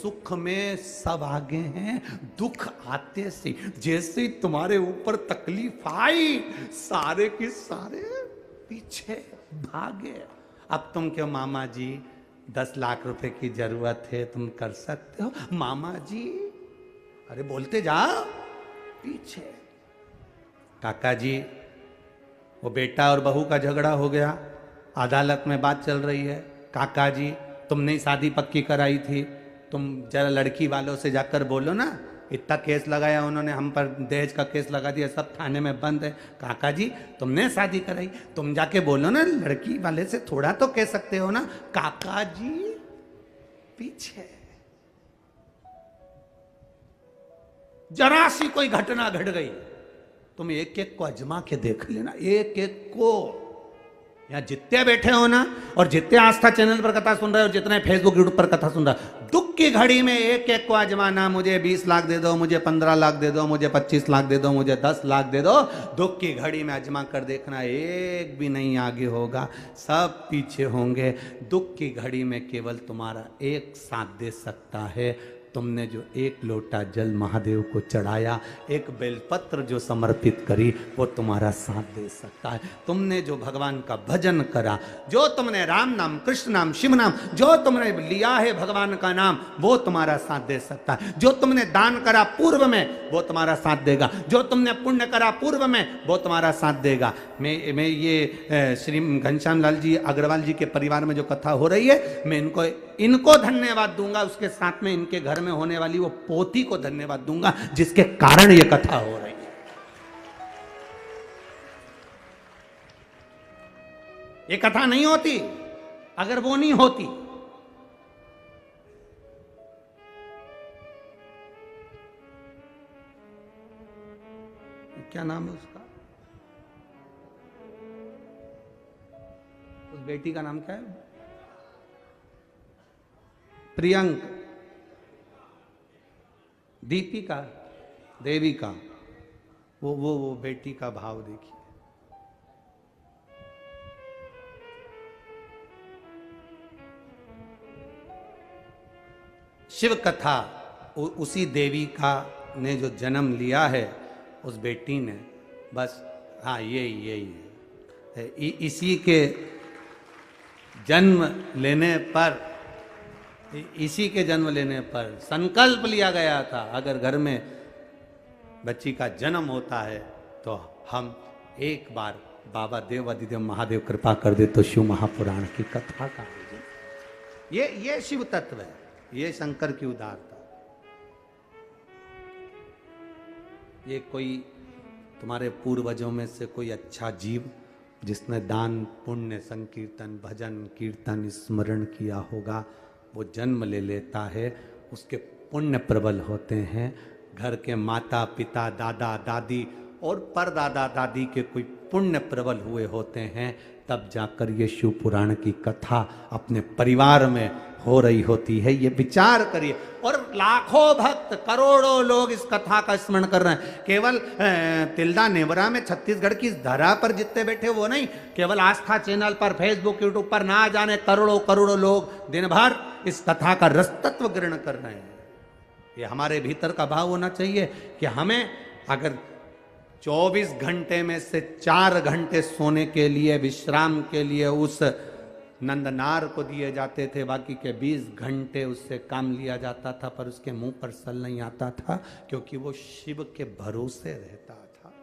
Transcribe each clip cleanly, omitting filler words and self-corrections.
सुख में सब आगे हैं, दुख आते से जैसे ही तुम्हारे ऊपर तकलीफ आई सारे के सारे पीछे भागे। अब तुम क्यों मामा जी 10 लाख रुपए की जरूरत है, तुम कर सकते हो मामा जी, अरे बोलते जा पीछे। काका जी वो बेटा और बहू का झगड़ा हो गया, अदालत में बात चल रही है। काका जी तुमने ही शादी पक्की कराई थी, तुम जरा लड़की वालों से जाकर बोलो ना, इतना केस लगाया उन्होंने हम पर, दहेज का केस लगा दिया, सब थाने में बंद है। काका जी तुमने शादी कराई, तुम जाके बोलो ना, लड़की वाले से थोड़ा तो कह सकते हो ना। काका जी पीछे। जरा सी कोई घटना घट गई, तुम एक एक को अजमा के देख लेना, एक एक को। यहाँ जितने बैठे हो ना, और जितने आस्था चैनल पर कथा सुन रहे हो, जितने फेसबुक यूट्यूब पर कथा सुन रहे हो, दुख की घड़ी में एक एक को आजमाना, मुझे 20 लाख दे दो, मुझे 15 लाख दे दो, मुझे 25 लाख दे दो, मुझे 10 लाख दे दो। दुख की घड़ी में आजमा कर देखना, एक भी नहीं आगे होगा, सब पीछे होंगे। दुख की घड़ी में केवल तुम्हारा एक साथ दे सकता है, तुमने जो एक लोटा जल महादेव को चढ़ाया, एक बेलपत्र जो समर्पित करी, वो तुम्हारा साथ दे सकता है। तुमने जो भगवान का भजन करा, जो तुमने राम नाम, कृष्ण नाम, शिव नाम, जो तुमने लिया है भगवान का नाम, वो तुम्हारा साथ दे सकता है। जो तुमने दान करा पूर्व में, वो तुम्हारा साथ देगा। जो तुमने पुण्य करा पूर्व में, वो तुम्हारा साथ देगा। मैं ये श्री घनश्याम लाल जी अग्रवाल जी के परिवार में जो कथा हो रही है, मैं इनको धन्यवाद दूंगा, उसके साथ में इनके घर में होने वाली वो पोती को धन्यवाद दूंगा, जिसके कारण ये कथा हो रही है। ये कथा नहीं होती अगर वो नहीं होती। क्या नाम है उसका, उस बेटी का नाम क्या है? प्रियंक, दीपिका, देविका, वो बेटी का भाव देखिए। शिव कथा उसी देविका ने जो जन्म लिया है, उस बेटी ने, बस हाँ यही है। इसी के जन्म लेने पर, इसी के जन्म लेने पर संकल्प लिया गया था, अगर घर में बच्ची का जन्म होता है तो हम एक बार बाबा देव अधिदेव महादेव कृपा कर दे तो शिव महापुराण की कथा का ये शिव तत्व है, ये शंकर की उदारता। ये कोई तुम्हारे पूर्वजों में से कोई अच्छा जीव जिसने दान पुण्य संकीर्तन भजन कीर्तन स्मरण किया होगा, वो जन्म ले लेता है, उसके पुण्य प्रबल होते हैं। घर के माता पिता दादा दादी और परदादा दादी के कोई पुण्य प्रबल हुए होते हैं, तब जाकर ये शिव पुराण की कथा अपने परिवार में हो रही होती है। ये विचार करिए, और लाखों भक्त करोड़ों लोग इस कथा का स्मरण कर रहे हैं। केवल तिल्दा नेवरा में छत्तीसगढ़ की धरा पर जितने बैठे वो नहीं, केवल आस्था चैनल पर फेसबुक यूट्यूब पर ना जाने करोड़ों करोड़ों लोग दिन भर इस कथा का रसतत्व ग्रहण कर रहे हैं। ये हमारे भीतर का भाव होना चाहिए कि हमें अगर 24 घंटे में से 4 घंटे सोने के लिए, विश्राम के लिए उस नंदनार को दिए जाते थे, बाकी के 20 घंटे उससे काम लिया जाता था, पर उसके मुंह पर सल नहीं आता था, क्योंकि वो शिव के भरोसे रहता था।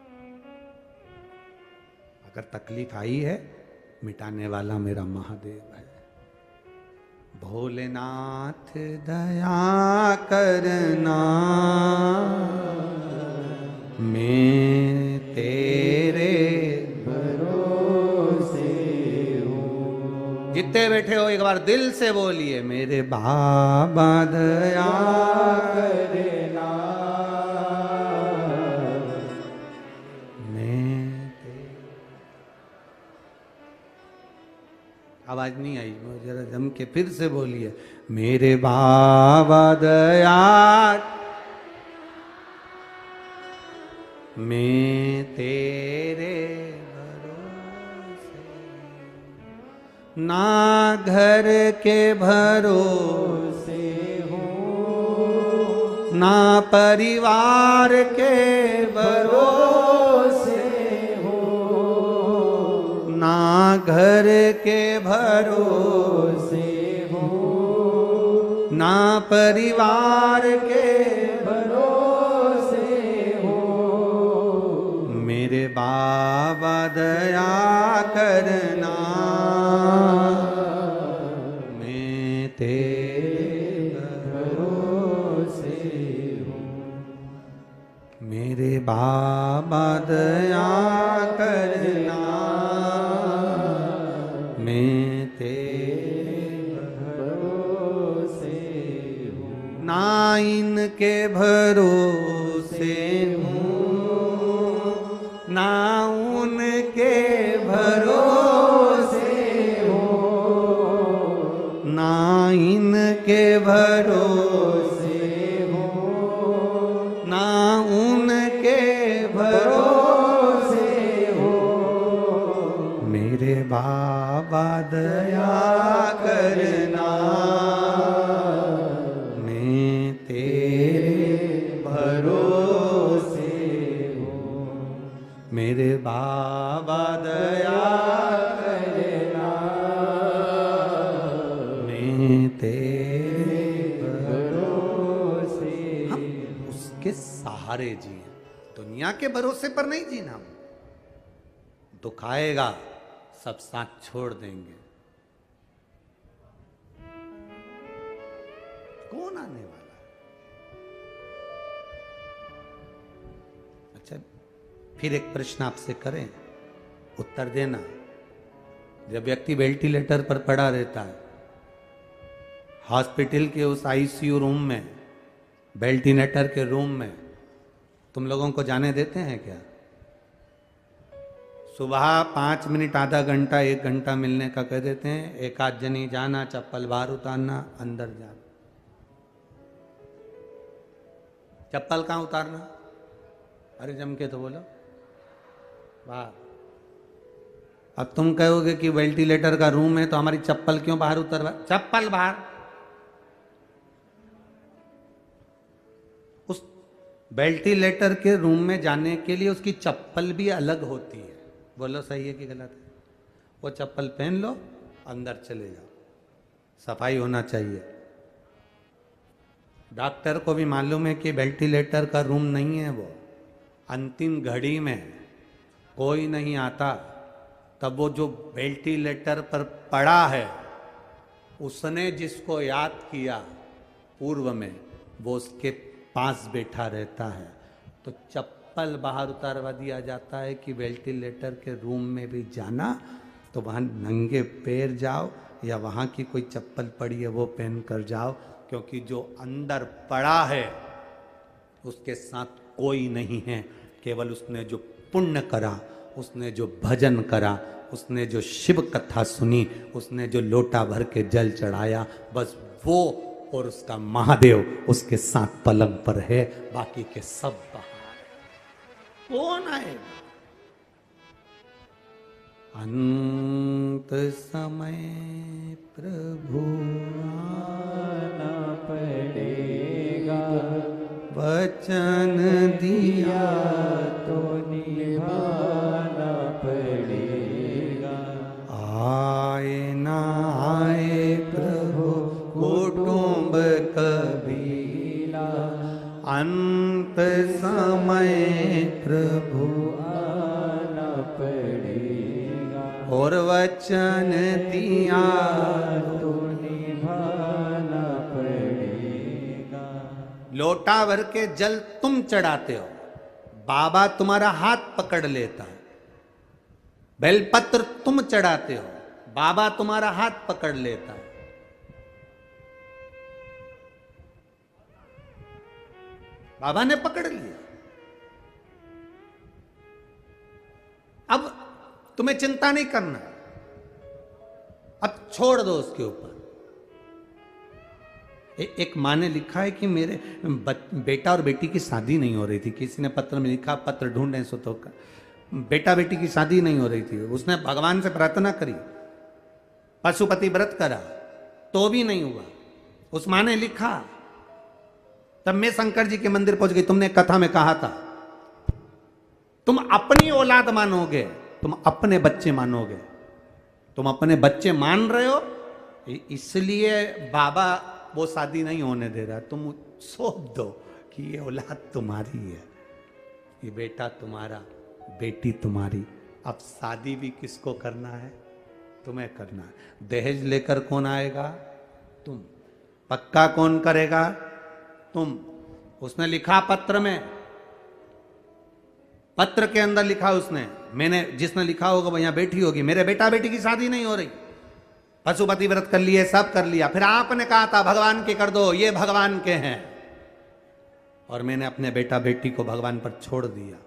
अगर तकलीफ आई है, मिटाने वाला मेरा महादेव है। भोलेनाथ दया करना, मैं तेरे भरोसे हूँ। जितने बैठे हो एक बार दिल से बोलिए, मेरे बाबा दया करना, मैं आवाज नहीं आई, जरा जम के फिर से बोलिए, मेरे बाबा दया, मैं तेरे भरोसे, ना घर के भरोसे हूँ, ना परिवार के भरोसे हो, ना घर के भरोसे हो, ना परिवार के भरोसे हो। मेरे बाबा दया करना, मैं तेरे भरोसे हूँ। मेरे बाबा दया करना, मैं तेरे भरोसे हूँ। ना इनके भरोसे हूँ, ना उनके भरोसे हो, ना इनके भरोसे हो, ना उनके भरोसे हो। मेरे बाबा दया करना, मैं तेरे भरोसे हूँ। मेरे बाबा दया करना, मैं तेरे भरोसे। हम उसके सहारे जिए, दुनिया के भरोसे पर नहीं जीना। हम दुख आएगा, सब साथ छोड़ देंगे। कौन आने वाला है? अच्छा, फिर एक प्रश्न आपसे करें, उत्तर देना। जब व्यक्ति वेंटिलेटर पर पड़ा रहता है, हॉस्पिटल के उस आईसीयू रूम में, वेंटिलेटर के रूम में, तुम लोगों को जाने देते हैं क्या? सुबह 5 मिनट, आधा घंटा, 1 घंटा मिलने का कह देते हैं। एक आध जनी जाना, चप्पल बाहर उतारना, अंदर जाना। चप्पल कहाँ उतारना? अरे जम के तो बोलो, बाहर। अब तुम कहोगे कि वेंटिलेटर का रूम है तो हमारी चप्पल क्यों बाहर उतरवा? चप्पल बाहर। उस वेंटिलेटर के रूम में जाने के लिए उसकी चप्पल भी अलग होती है। बोलो सही है कि गलत है? वो चप्पल पहन लो, अंदर चले जाओ। सफाई होना चाहिए। डॉक्टर को भी मालूम है कि वेंटिलेटर का रूम नहीं है वो। अंतिम घड़ी में कोई नहीं आता, तब वो जो वेंटिलेटर पर पड़ा है, उसने जिसको याद किया पूर्व में, वो उसके पास बैठा रहता है। तो चप्पल बाहर उतारवा दिया जाता है कि वेंटिलेटर के रूम में भी जाना तो वहाँ नंगे पैर जाओ, या वहाँ की कोई चप्पल पड़ी है वो पहन कर जाओ, क्योंकि जो अंदर पड़ा है उसके साथ कोई नहीं है। केवल उसने जो पुण्य करा, उसने जो भजन करा, उसने जो शिव कथा सुनी, उसने जो लोटा भर के जल चढ़ाया, बस वो और उसका महादेव उसके साथ पलंग पर है। बाकी के सब बाहर। कौन आएगा? अंत समय प्रभु आना पड़ेगा, वचन दिया तो निभाना पड़ेगा। आए ना आए प्रभु कुटुंब कबीला, अंत समय प्रभु आना पड़ेगा, और वचन दिया तो निभाना पड़ेगा। लोटा भर के जल तुम चढ़ाते हो, बाबा तुम्हारा हाथ पकड़ लेता है। बेलपत्र तुम चढ़ाते हो, बाबा तुम्हारा हाथ पकड़ लेता है। बाबा ने पकड़ लिया। अब तुम्हें चिंता नहीं करना, अब छोड़ दो उसके ऊपर। एक माँ ने लिखा है कि मेरे बेटा और बेटी की शादी नहीं हो रही थी। किसी ने पत्र में लिखा, पत्र ढूंढे सो तो बेटा बेटी की शादी नहीं हो रही थी। उसने भगवान से प्रार्थना करी, पशुपति व्रत करा, तो भी नहीं हुआ। उस माँ ने लिखा, तब मैं शंकर जी के मंदिर पहुंच गई। तुमने कथा में कहा था तुम अपनी औलाद मानोगे, तुम अपने बच्चे मानोगे। तुम अपने बच्चे मान रहे हो, इसलिए बाबा वो शादी नहीं होने दे रहा। तुम सौंप दो कि ये औलाद तुम्हारी है, ये बेटा तुम्हारा, बेटी तुम्हारी। अब शादी भी किसको करना है? तुम्हें करना है। दहेज लेकर कौन आएगा? तुम। पक्का कौन करेगा? तुम। उसने लिखा पत्र में, पत्र के अंदर लिखा उसने, मैंने जिसने लिखा होगा वो यहां बैठी होगी, मेरे बेटा बेटी की शादी नहीं हो रही। पशुपति व्रत कर लिए, सब कर लिया, फिर आपने कहा था भगवान के कर दो, ये भगवान के हैं। और मैंने अपने बेटा बेटी को भगवान पर छोड़ दिया।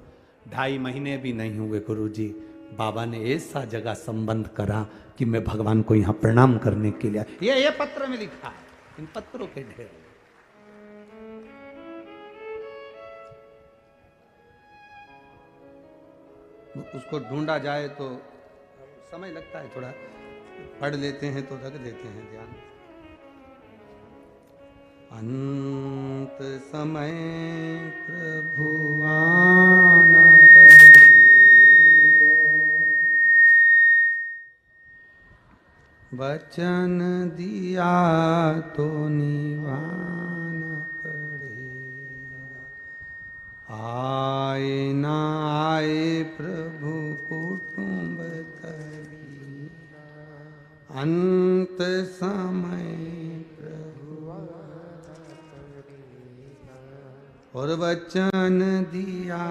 2.5 महीने भी नहीं हुए गुरुजी, बाबा ने ऐसा जगह संबंध करा कि मैं भगवान को यहां प्रणाम करने के लिए। ये पत्र में लिखा है, इन पत्रों के ढेर। उसको ढूंढा जाए तो समय लगता है, थोड़ा पढ़ लेते हैं तो रख देते हैं ध्यान। अंत समय प्रभु आना पड़ेगा, वचन दिया तो निभाना पड़ेगा। आए ना आए प्रभु कुटुंब तभी, अंत समय और वचन दिया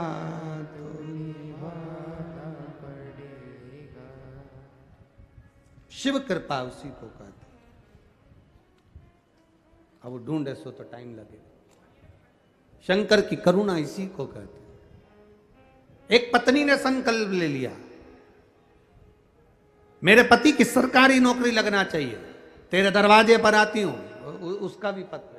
तो निभाना पड़ेगा। शिव कृपा उसी को कहते। अब वो ढूंढे सो तो टाइम लगेगा। शंकर की करुणा इसी को कहते। एक पत्नी ने संकल्प ले लिया, मेरे पति की सरकारी नौकरी लगना चाहिए, तेरे दरवाजे पर आती हूं। उसका भी पत्र।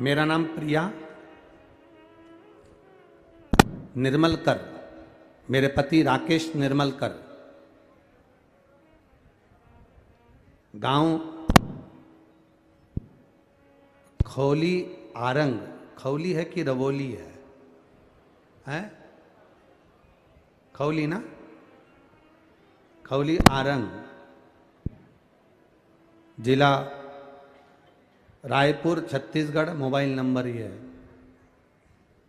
मेरा नाम प्रिया निर्मलकर, मेरे पति राकेश निर्मलकर, गांव खौली आरंग। खौली है कि रवोली है? हैं? खौली ना? खौली आरंग, जिला रायपुर, छत्तीसगढ़। मोबाइल नंबर ही है।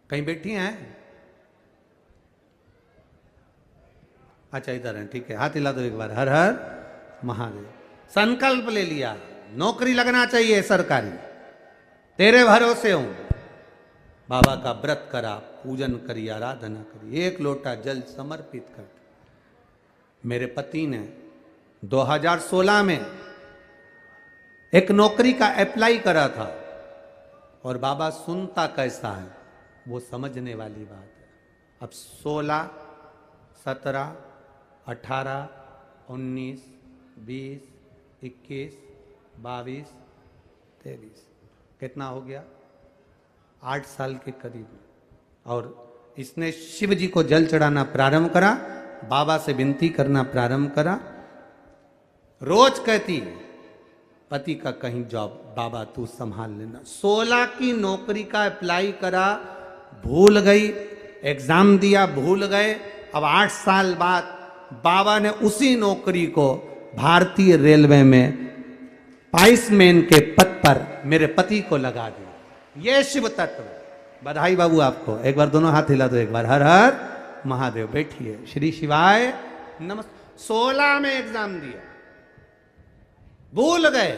कहीं बैठी हैं? अच्छा इधर है, ठीक है। हाथ हिला दो एक बार। हर हर महादेव। संकल्प ले लिया, नौकरी लगना चाहिए सरकारी, तेरे भरोसे हूं। बाबा का व्रत करा, पूजन करी, आराधना करी, 1 लोटा जल समर्पित कर। मेरे पति ने 2016 में एक नौकरी का अप्लाई करा था, और बाबा सुनता कैसा है वो समझने वाली बात है। अब 16, 17, 18, 19, 20, 21, 22, 23, कितना हो गया? 8 साल के करीब। और इसने शिव जी को जल चढ़ाना प्रारंभ करा, बाबा से विनती करना प्रारंभ करा। रोज कहती पति का कहीं जॉब, बाबा तू संभाल लेना। 16 की नौकरी का अप्लाई करा, भूल गई, एग्जाम दिया, भूल गए। अब 8 साल बाद बाबा ने उसी नौकरी को भारतीय रेलवे में पाइसमैन के पद पर मेरे पति को लगा दिया। ये शिव तत्व। बधाई बाबू आपको। एक बार दोनों हाथ हिला दो एक बार। हर हर महादेव। बैठिए। श्री शिवाय नमस्ते। 16 में एग्जाम दिया, भूल गए।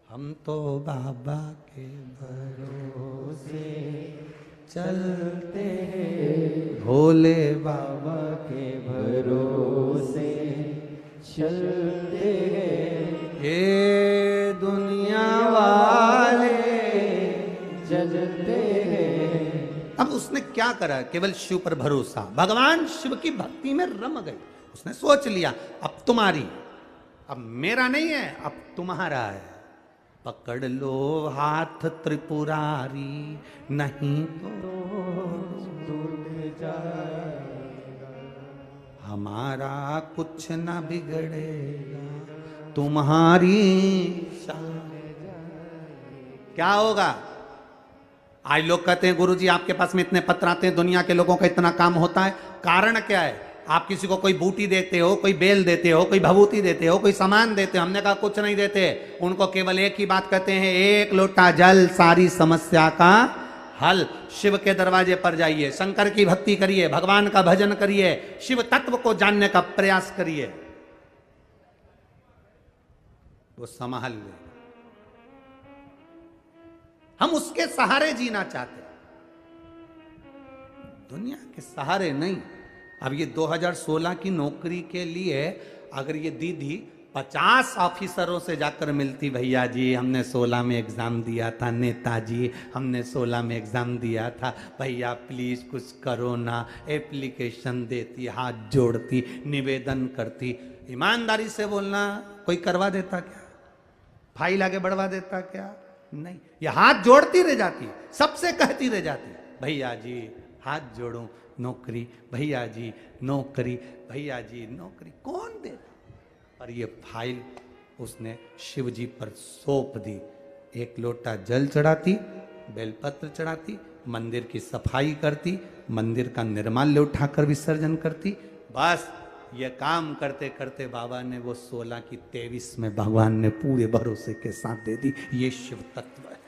हम तो बाबा के भरोसे चलते हैं, भोले बाबा के भरोसे चलते हैं, ये दुनिया वाले जलते हैं। अब उसने क्या करा? केवल शिव पर भरोसा, भगवान शिव की भक्ति में रम गई। उसने सोच लिया अब तुम्हारी, अब मेरा नहीं है, अब तुम्हारा है। पकड़ लो हाथ त्रिपुरारी, नहीं तो टूट जाएगा। हमारा कुछ ना बिगड़ेगा, तुम्हारी शान। क्या होगा? आज लोग कहते हैं गुरुजी आपके पास में इतने पत्र आते हैं, दुनिया के लोगों का इतना काम होता है, कारण क्या है? आप किसी को कोई बूटी देते हो, कोई बेल देते हो, कोई भभूति देते हो, कोई सामान देते हो। हमने कहा कुछ नहीं देते, उनको केवल एक ही बात कहते हैं, एक लोटा जल सारी समस्या का हल। शिव के दरवाजे पर जाइए, शंकर की भक्ति करिए, भगवान का भजन करिए, शिव तत्व को जानने का प्रयास करिए, वो संभाल ले। हम उसके सहारे जीना चाहते हैं, दुनिया के सहारे नहीं। अब ये 2016 की नौकरी के लिए अगर ये दीदी 50 ऑफिसरों से जाकर मिलती, भैया जी हमने 16 में एग्जाम दिया था, नेताजी हमने 16 में एग्जाम दिया था, भैया प्लीज कुछ करो ना, एप्लीकेशन देती, हाथ जोड़ती, निवेदन करती। ईमानदारी से बोलना, कोई करवा देता क्या? फाइल आगे बढ़वा देता क्या? नहीं, ये हाथ जोड़ती रह जाती, सबसे कहती रह जाती, भैया जी हाथ जोड़ो, नौकरी, भैया जी नौकरी, भैया जी नौकरी। कौन देता? और ये फाइल उसने शिव जी पर सौंप दी। एक लोटा जल चढ़ाती, बेलपत्र चढ़ाती, मंदिर की सफाई करती, मंदिर का निर्माल्य उठाकर विसर्जन करती। बस ये काम करते करते बाबा ने वो 16 की 23 में भगवान ने पूरे भरोसे के साथ दे दी। ये शिव तत्व है,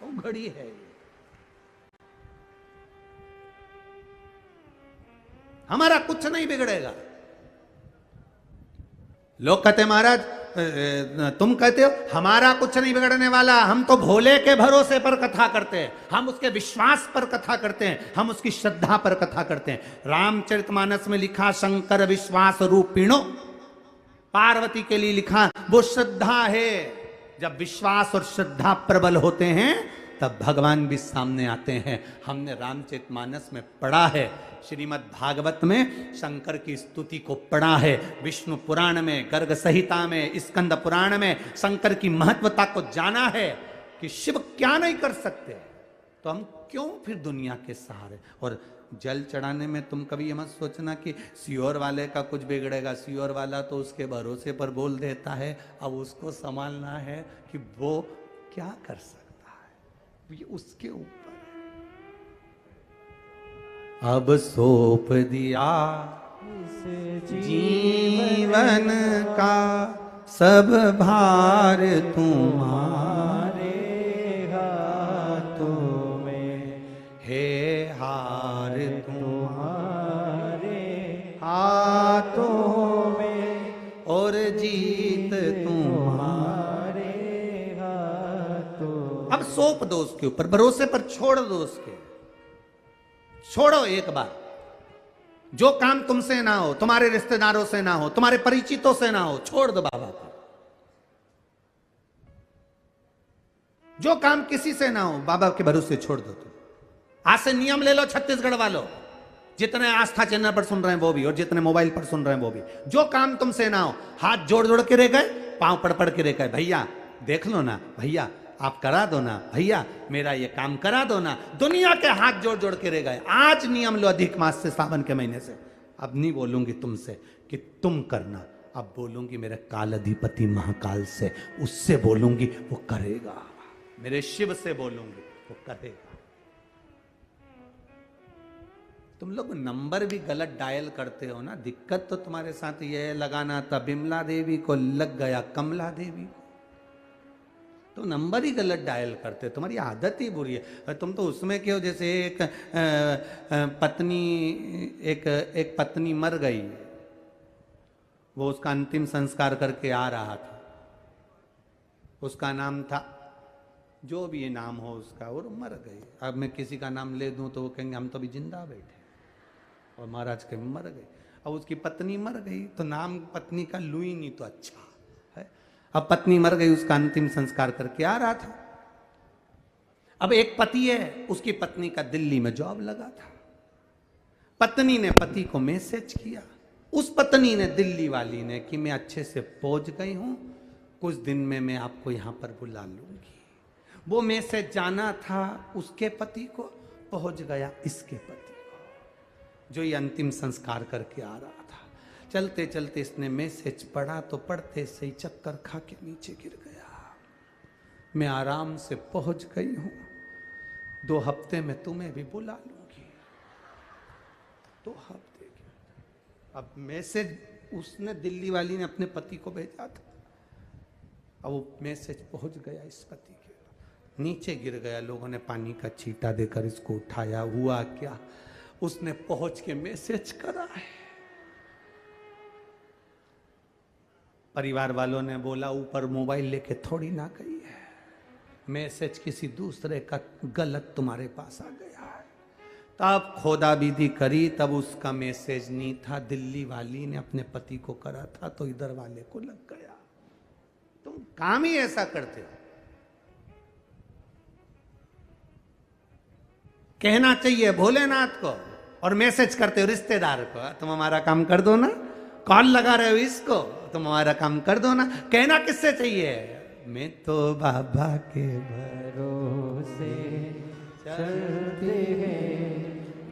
वो घड़ी है। हमारा कुछ नहीं बिगड़ेगा। लोग कहते महाराज तुम कहते हो हमारा कुछ नहीं बिगड़ने वाला, हम तो भोले के भरोसे पर कथा करते हैं, हम उसके विश्वास पर कथा करते हैं, हम उसकी श्रद्धा पर कथा करते हैं। रामचरितमानस में लिखा शंकर विश्वास रूपिणो, पार्वती के लिए लिखा वो श्रद्धा है। जब विश्वास और श्रद्धा प्रबल होते हैं तब भगवान भी सामने आते हैं। हमने रामचरितमानस में पढ़ा है, श्रीमद् भागवत में शंकर की स्तुति को पढ़ा है, विष्णु पुराण में, गर्ग संहिता में, स्कंद पुराण में शंकर की महत्वता को जाना है कि शिव क्या नहीं कर सकते, तो हम क्यों फिर दुनिया के सहारे। और जल चढ़ाने में तुम कभी ये मत सोचना कि सियोर वाले का कुछ बिगड़ेगा, सियोर वाला तो उसके भरोसे पर बोल देता है, अब उसको संभालना है कि वो क्या कर सकता है, ये उसके ऊपर। अब सौंप दिया जीवन का सब भार तुम्हारे हाथों में, हे हार तुम्हारे हाथों में, और जीत तुम्हारे हाथों। अब सौंप दो उसके ऊपर, भरोसे पर छोड़ दो उसके। छोड़ो एक बार, जो काम तुमसे ना हो, तुम्हारे रिश्तेदारों से ना हो, तुम्हारे परिचितों से ना हो, छोड़ दो बाबा को। जो काम किसी से ना हो, बाबा के भरोसे छोड़ दो। तुम आज से नियम ले लो छत्तीसगढ़ वालों, जितने आस्था चैनल पर सुन रहे हैं वो भी, और जितने मोबाइल पर सुन रहे हैं वो भी, जो काम तुमसे ना हो, हाथ जोड़ जोड़ के रह गए, पांव पड़ पड़ के रह गए, भैया देख लो ना, भैया आप करा दो ना, भैया मेरा ये काम करा दो ना, दुनिया के हाथ जोड़ जोड़ के रह गए। आज नियम लो अधिक मास से, सावन के महीने से। अब नहीं बोलूंगी तुमसे कि तुम करना, अब बोलूंगी मेरे काल अधिपति महाकाल से, उससे बोलूंगी वो करेगा, मेरे शिव से बोलूंगी वो करेगा। तुम लोग नंबर भी गलत डायल करते हो ना, दिक्कत तो तुम्हारे साथ ये लगाना था बिमला देवी को, लग गया कमला देवी, तो नंबर ही गलत डायल करते, तुम्हारी आदत ही बुरी है। तुम तो उसमें क्यों, जैसे एक पत्नी एक पत्नी मर गई, वो उसका अंतिम संस्कार करके आ रहा था, उसका नाम था जो भी ये नाम हो उसका, और मर गई। अब मैं किसी का नाम ले दूं तो वो कहेंगे हम तो अभी जिंदा बैठे, और महाराज के मर गए। अब उसकी पत्नी मर गई तो नाम पत्नी का लू ही नहीं तो अच्छा है। अब पत्नी मर गई, उसका अंतिम संस्कार करके आ रहा था। अब एक पति है, उसकी पत्नी का दिल्ली में जॉब लगा था। पत्नी ने पति को मैसेज किया, उस पत्नी ने दिल्ली वाली ने, कि मैं अच्छे से पहुंच गई हूं, कुछ दिन में मैं आपको यहां पर बुला लूंगी। वो मैसेज जाना था उसके पति को, पहुंच गया इसके पति को, जो ये अंतिम संस्कार करके आ रहा था। चलते चलते इसने मैसेज पढ़ा तो पढ़ते से ही चक्कर खा के नीचे गिर गया। मैं आराम से पहुंच गई हूं, 2 हफ्ते में तुम्हें भी बुला लूंगी। 2 हफ्ते के अब मैसेज उसने दिल्ली वाली ने अपने पति को भेजा था, अब वो मैसेज पहुंच गया इस पति के, नीचे गिर गया। लोगों ने पानी का छींटा देकर इसको उठाया। हुआ क्या, उसने पहुंच के मैसेज करा है। परिवार वालों ने बोला ऊपर मोबाइल लेके थोड़ी ना गई है, मैसेज किसी दूसरे का गलत तुम्हारे पास आ गया है। तब खोदा विधि करी, तब उसका मैसेज नहीं था, दिल्ली वाली ने अपने पति को करा था, तो इधर वाले को लग गया। तुम काम ही ऐसा करते हो। कहना चाहिए भोलेनाथ को और मैसेज करते हो रिश्तेदार को, तुम हमारा काम कर दो ना। कॉल लगा रहे हो इसको, तुम हमारा काम कर दो ना। कहना किससे चाहिए, मैं तो बाबा के भरोसे चलते हैं,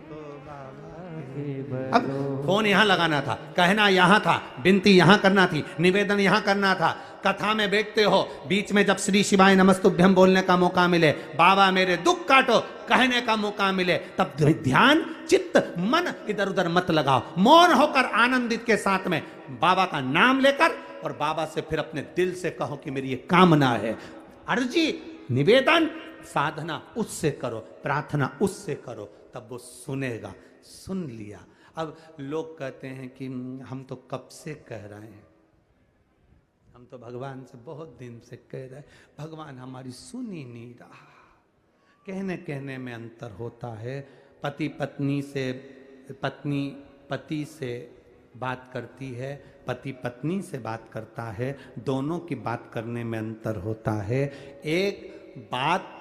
तो बाबा के भरोसे। अब फोन यहां लगाना था, कहना यहां था, विनती यहां करना थी, निवेदन यहां करना था। कथा में बैठते हो, बीच में जब श्री शिवाय नमस्तुभ्यम बोलने का मौका मिले, बाबा मेरे दुख काटो कहने का मौका मिले, तब ध्यान चित्त मन इधर उधर मत लगाओ। मौन होकर आनंदित के साथ में बाबा का नाम लेकर और बाबा से फिर अपने दिल से कहो कि मेरी ये कामना है। अर्जी निवेदन साधना उससे करो, प्रार्थना उससे करो, तब वो सुनेगा। सुन लिया। अब लोग कहते हैं कि हम तो कब से कह रहे हैं, हम तो भगवान से बहुत दिन से कह रहे हैं, भगवान हमारी सुन ही नहीं रहा। कहने कहने में अंतर होता है। पति पत्नी से, पत्नी पति से बात करती है, पति पत्नी से बात करता है, दोनों की बात करने में अंतर होता है। एक बात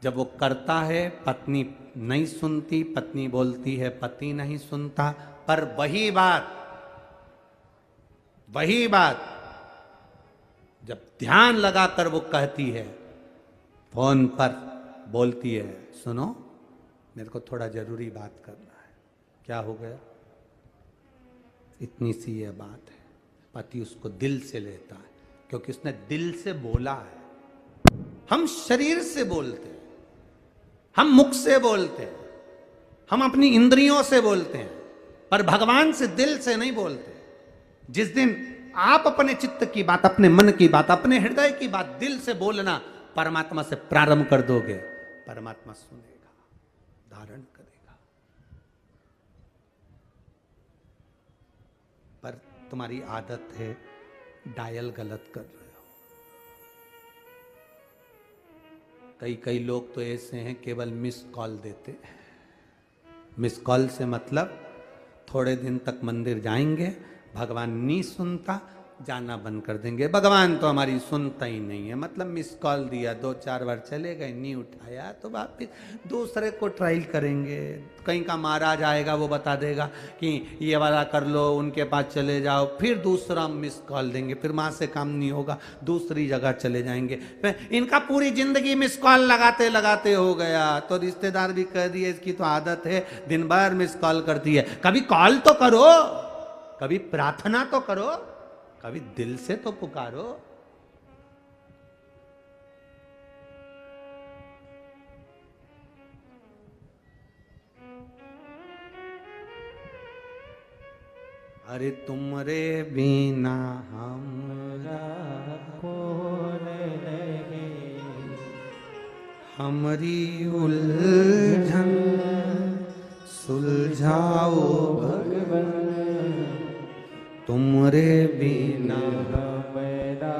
जब वो करता है पत्नी नहीं सुनती, पत्नी बोलती है पति नहीं सुनता, पर वही बात जब ध्यान लगाकर वो कहती है, फोन पर बोलती है, सुनो मेरे को थोड़ा जरूरी बात करना है। क्या हो गया, इतनी सी ये बात है। पति उसको दिल से लेता है, क्योंकि उसने दिल से बोला है। हम शरीर से बोलते हैं, हम मुख से बोलते हैं, हम अपनी इंद्रियों से बोलते हैं, पर भगवान से दिल से नहीं बोलते। जिस दिन आप अपने चित्त की बात, अपने मन की बात, अपने हृदय की बात दिल से बोलना परमात्मा से प्रारंभ कर दोगे, परमात्मा सुनेगा, धारण करेगा। पर तुम्हारी आदत है डायल गलत कर रहे हो। कई लोग तो ऐसे हैं केवल मिस कॉल देते हैं। मिस कॉल से मतलब थोड़े दिन तक मंदिर जाएंगे, भगवान नहीं सुनता, जाना बंद कर देंगे। भगवान तो हमारी सुनता ही नहीं है, मतलब मिस कॉल दिया, 2-4 बार चले गए, नहीं उठाया, तो वापिस दूसरे को ट्रायल करेंगे। कहीं का महाराज आएगा, वो बता देगा कि ये वाला कर लो, उनके पास चले जाओ, फिर दूसरा मिस कॉल देंगे, फिर वहाँ से काम नहीं होगा, दूसरी जगह चले जाएंगे। फिर इनका पूरी जिंदगी मिस कॉल लगाते लगाते हो गया। तो रिश्तेदार भी कह दिए इसकी तो आदत है, दिन भर मिस कॉल करती है। कभी कॉल तो करो, कभी प्रार्थना तो करो, कभी दिल से तो पुकारो। अरे तुमरे बिना हमरा कौन नहीं, हमारी उलझन सुलझाओ भगवान, तुमरे बिना मेरा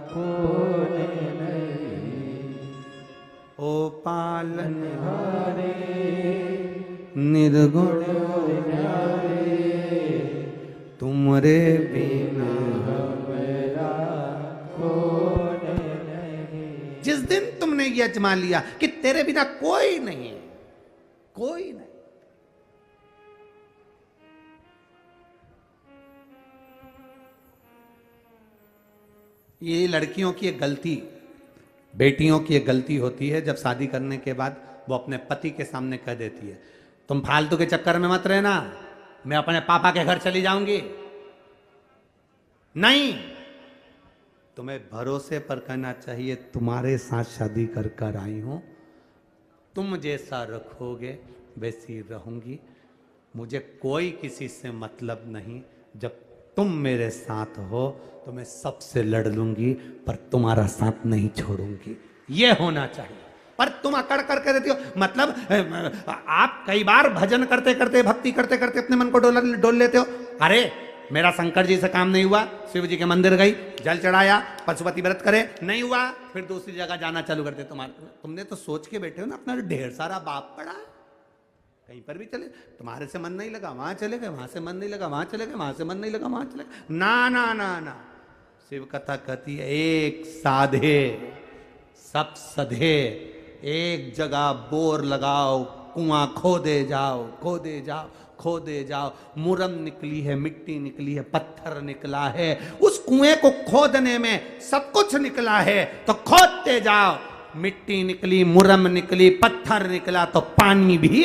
कौन नहीं। ओ पालनहारे निर्गुण न्यारे, तुमरे बिना मेरा कौन नहीं। जिस दिन तुमने ये अजमा लिया कि तेरे बिना कोई नहीं है, कोई नहीं, ये लड़कियों की एक गलती, बेटियों की एक गलती होती है। जब शादी करने के बाद वो अपने पति के सामने कह देती है, तुम फालतू के चक्कर में मत रहना, मैं अपने पापा के घर चली जाऊंगी? नहीं, तुम्हें भरोसे पर कहना चाहिए तुम्हारे साथ शादी कर कर आई हूं, तुम जैसा रखोगे वैसी रहूंगी, मुझे कोई किसी से मतलब नहीं, जब तुम मेरे साथ हो तो मैं सबसे लड़ लूंगी पर तुम्हारा साथ नहीं छोड़ूंगी। ये होना चाहिए। पर तुम अकड़ करके देती हो, मतलब आप कई बार भजन करते करते, भक्ति करते करते अपने मन को डोल लेते हो। अरे मेरा शंकर जी से काम नहीं हुआ, शिव जी के मंदिर गई, जल चढ़ाया, पशुपति व्रत करे, नहीं हुआ, फिर दूसरी जगह जाना चालू करते। तुमने तो सोच के बैठे हो ना, अपना ढेर सारा बाप पड़ा, कहीं पर भी चले, तुम्हारे से मन नहीं लगा वहां चले गए, वहां से मन नहीं लगा वहां चले गए, वहां से मन नहीं लगा वहां चले गए। ना ना ना ना, शिव कथा कहती है एक साधे सब सधे, एक जगह बोर लगाओ, कुआं खोदे जाओ, खोदे जाओ, खोदे जाओ, मुरम निकली है, मिट्टी निकली है, पत्थर निकला है, उस कुएं को खोदने में सब कुछ निकला है, तो खोदते जाओ, मिट्टी निकली, मुरम निकली, पत्थर निकला, तो पानी भी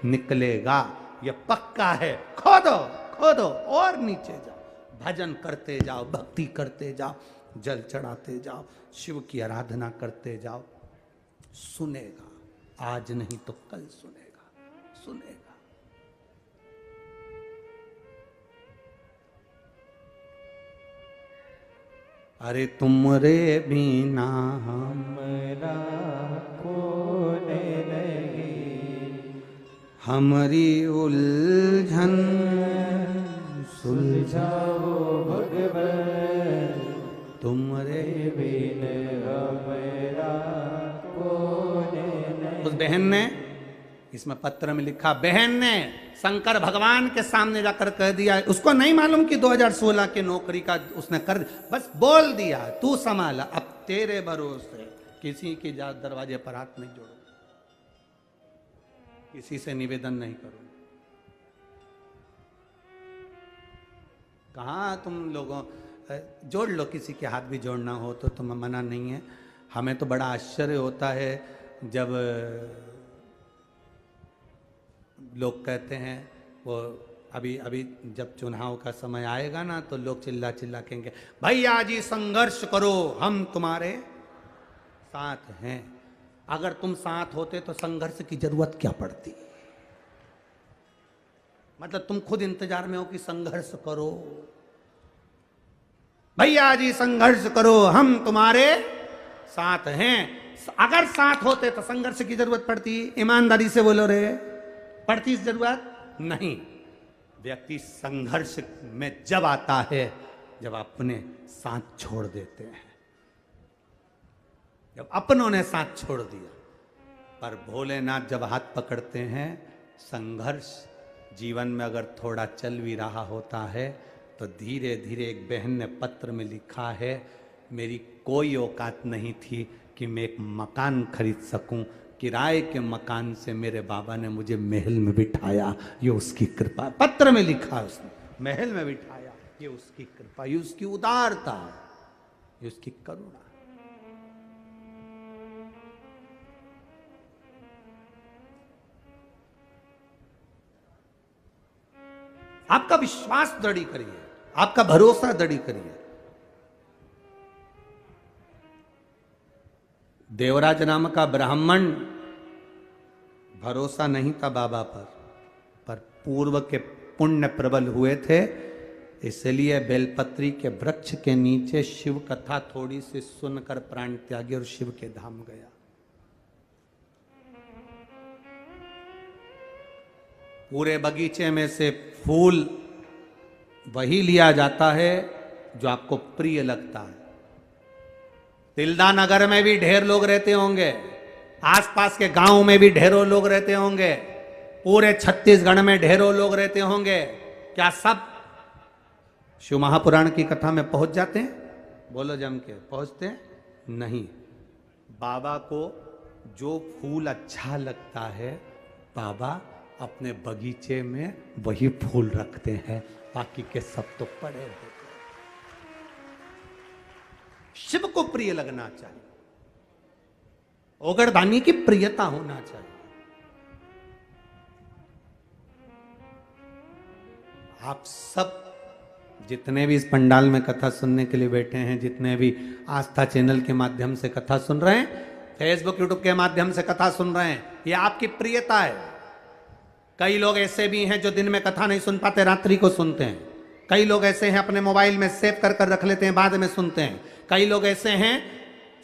निकलेगा, ये पक्का है। खोदो खोदो और नीचे जाओ, भजन करते जाओ, भक्ति करते जाओ, जल चढ़ाते जाओ, शिव की आराधना करते जाओ, सुनेगा, आज नहीं तो कल सुनेगा, सुनेगा। अरे तुमरे बिना हमरा कौन नहीं, हमारी उलझन सुलझाओ भगवान, तुमरे बिन हमरा कौन नहीं। उस बहन ने, इसमें पत्र में लिखा, बहन ने शंकर भगवान के सामने जाकर कह दिया, उसको नहीं मालूम कि 2016 के नौकरी का उसने कर, बस बोल दिया तू संभाला, अब तेरे भरोसे किसी के दरवाजे पर हाथ नहीं जोड़ो, किसी से निवेदन नहीं करो। कहाँ तुम लोगों, जोड़ लो, किसी के हाथ भी जोड़ना हो तो तुम्हें मना नहीं है। हमें तो बड़ा आश्चर्य होता है जब लोग कहते हैं, वो अभी अभी जब चुनाव का समय आएगा ना, तो लोग चिल्ला चिल्ला कहेंगे, भैया जी संघर्ष करो, हम तुम्हारे साथ हैं। अगर तुम साथ होते तो संघर्ष की जरूरत क्या पड़ती? मतलब तुम खुद इंतजार में हो कि संघर्ष करो, भैया जी संघर्ष करो, हम तुम्हारे साथ हैं। अगर साथ होते तो संघर्ष की जरूरत पड़ती? ईमानदारी से बोलो रे, पड़ती इस जरूरत? नहीं। व्यक्ति संघर्ष में जब आता है जब अपने साथ छोड़ देते हैं, जब अपनों ने साथ छोड़ दिया। पर भोलेनाथ जब हाथ पकड़ते हैं, संघर्ष जीवन में अगर थोड़ा चल भी रहा होता है तो धीरे धीरे, एक बहन ने पत्र में लिखा है, मेरी कोई औकात नहीं थी कि मैं एक मकान खरीद सकूं, किराए के मकान से मेरे बाबा ने मुझे महल में बिठाया, ये उसकी कृपा। पत्र में लिखा उसने, महल में बिठाया, ये उसकी कृपा, ये उसकी उदारता, ये उसकी करुणा। आपका विश्वास दृढ़ी करिए, आपका भरोसा दृढ़ी करिए। देवराज नाम का ब्राह्मण, भरोसा नहीं था बाबा पर पूर्व के पुण्य प्रबल हुए थे, इसलिए बेलपत्री के वृक्ष के नीचे शिव कथा थोड़ी सी सुनकर प्राण त्यागी और शिव के धाम गया। पूरे बगीचे में से फूल वही लिया जाता है जो आपको प्रिय लगता है। तिल्दा नगर में भी ढेर लोग रहते होंगे, आसपास के गांव में भी ढेरों लोग रहते होंगे, पूरे छत्तीसगढ़ में ढेरों लोग रहते होंगे। क्या सब शिव महापुराण की कथा में पहुंच जाते हैं? बोलो जम के, पहुंचते हैं? नहीं। बाबा को जो फूल अच्छा लगता है, बाबा अपने बगीचे में वही फूल रखते हैं, बाकी के सब तो पड़े रहते हैं। शिव को प्रिय लगना चाहिए, ओगरदानी की प्रियता होना चाहिए। आप सब जितने भी इस पंडाल में कथा सुनने के लिए बैठे हैं, जितने भी आस्था चैनल के माध्यम से कथा सुन रहे हैं, फेसबुक यूट्यूब के माध्यम से कथा सुन रहे हैं, ये आपकी प्रियता है। कई लोग ऐसे भी हैं जो दिन में कथा नहीं सुन पाते, रात्रि को सुनते हैं। कई लोग ऐसे हैं अपने मोबाइल में सेव कर कर रख लेते हैं, बाद में सुनते हैं। कई लोग ऐसे हैं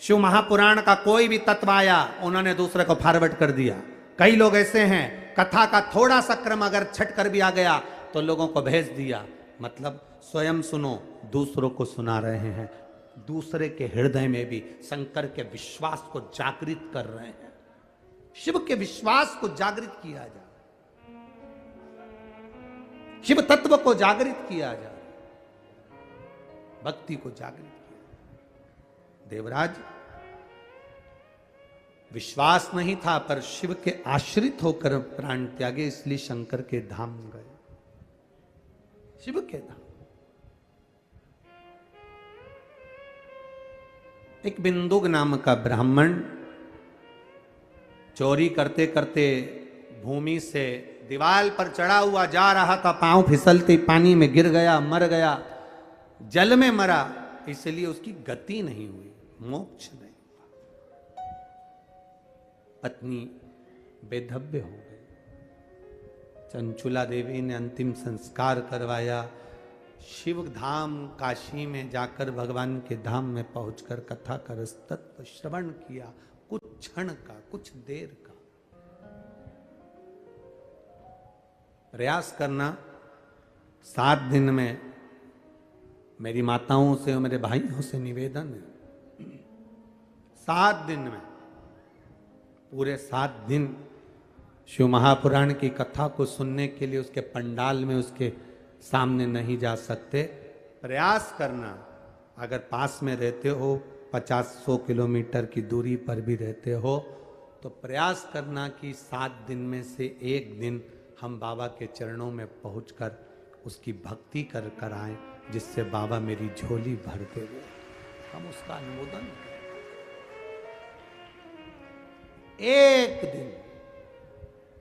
शिव महापुराण का कोई भी तत्व आया उन्होंने दूसरे को फॉरवर्ड कर दिया। कई लोग ऐसे हैं कथा का थोड़ा सा क्रम अगर छट कर भी आ गया तो लोगों को भेज दिया। मतलब स्वयं सुनो, दूसरों को सुना रहे हैं, दूसरे के हृदय में भी शंकर के विश्वास को जागृत कर रहे हैं। शिव के विश्वास को जागृत किया जाए, शिव तत्व को जागृत किया जाए, भक्ति को जागृत किया। देवराज विश्वास नहीं था पर शिव के आश्रित होकर प्राण त्यागे, इसलिए शंकर के धाम गए, शिव के धाम। एक बिंदुक नाम का ब्राह्मण चोरी करते करते भूमि से दीवार पर चढ़ा हुआ जा रहा था, पांव फिसलते पानी में गिर गया, मर गया, जल में मरा, इसलिए उसकी गति नहीं हुई, मोक्ष नहीं हुआ। पत्नी बेधव्य हो गई। चंचुला देवी ने अंतिम संस्कार करवाया। शिव धाम काशी में जाकर भगवान के धाम में पहुंचकर कथा का तत्व श्रवण किया, कुछ क्षण का, कुछ देर का। प्रयास करना 7 दिन में, मेरी माताओं से और मेरे भाइयों से निवेदन है, 7 दिन में, पूरे 7 दिन शिव महापुराण की कथा को सुनने के लिए उसके पंडाल में उसके सामने नहीं जा सकते। प्रयास करना, अगर पास में रहते हो, 50-100 किलोमीटर की दूरी पर भी रहते हो, तो प्रयास करना कि 7 दिन में से 1 दिन हम बाबा के चरणों में पहुंचकर उसकी भक्ति कर कर आए, जिससे बाबा मेरी झोली भर देवे, हम उसका अनुमोदन करें।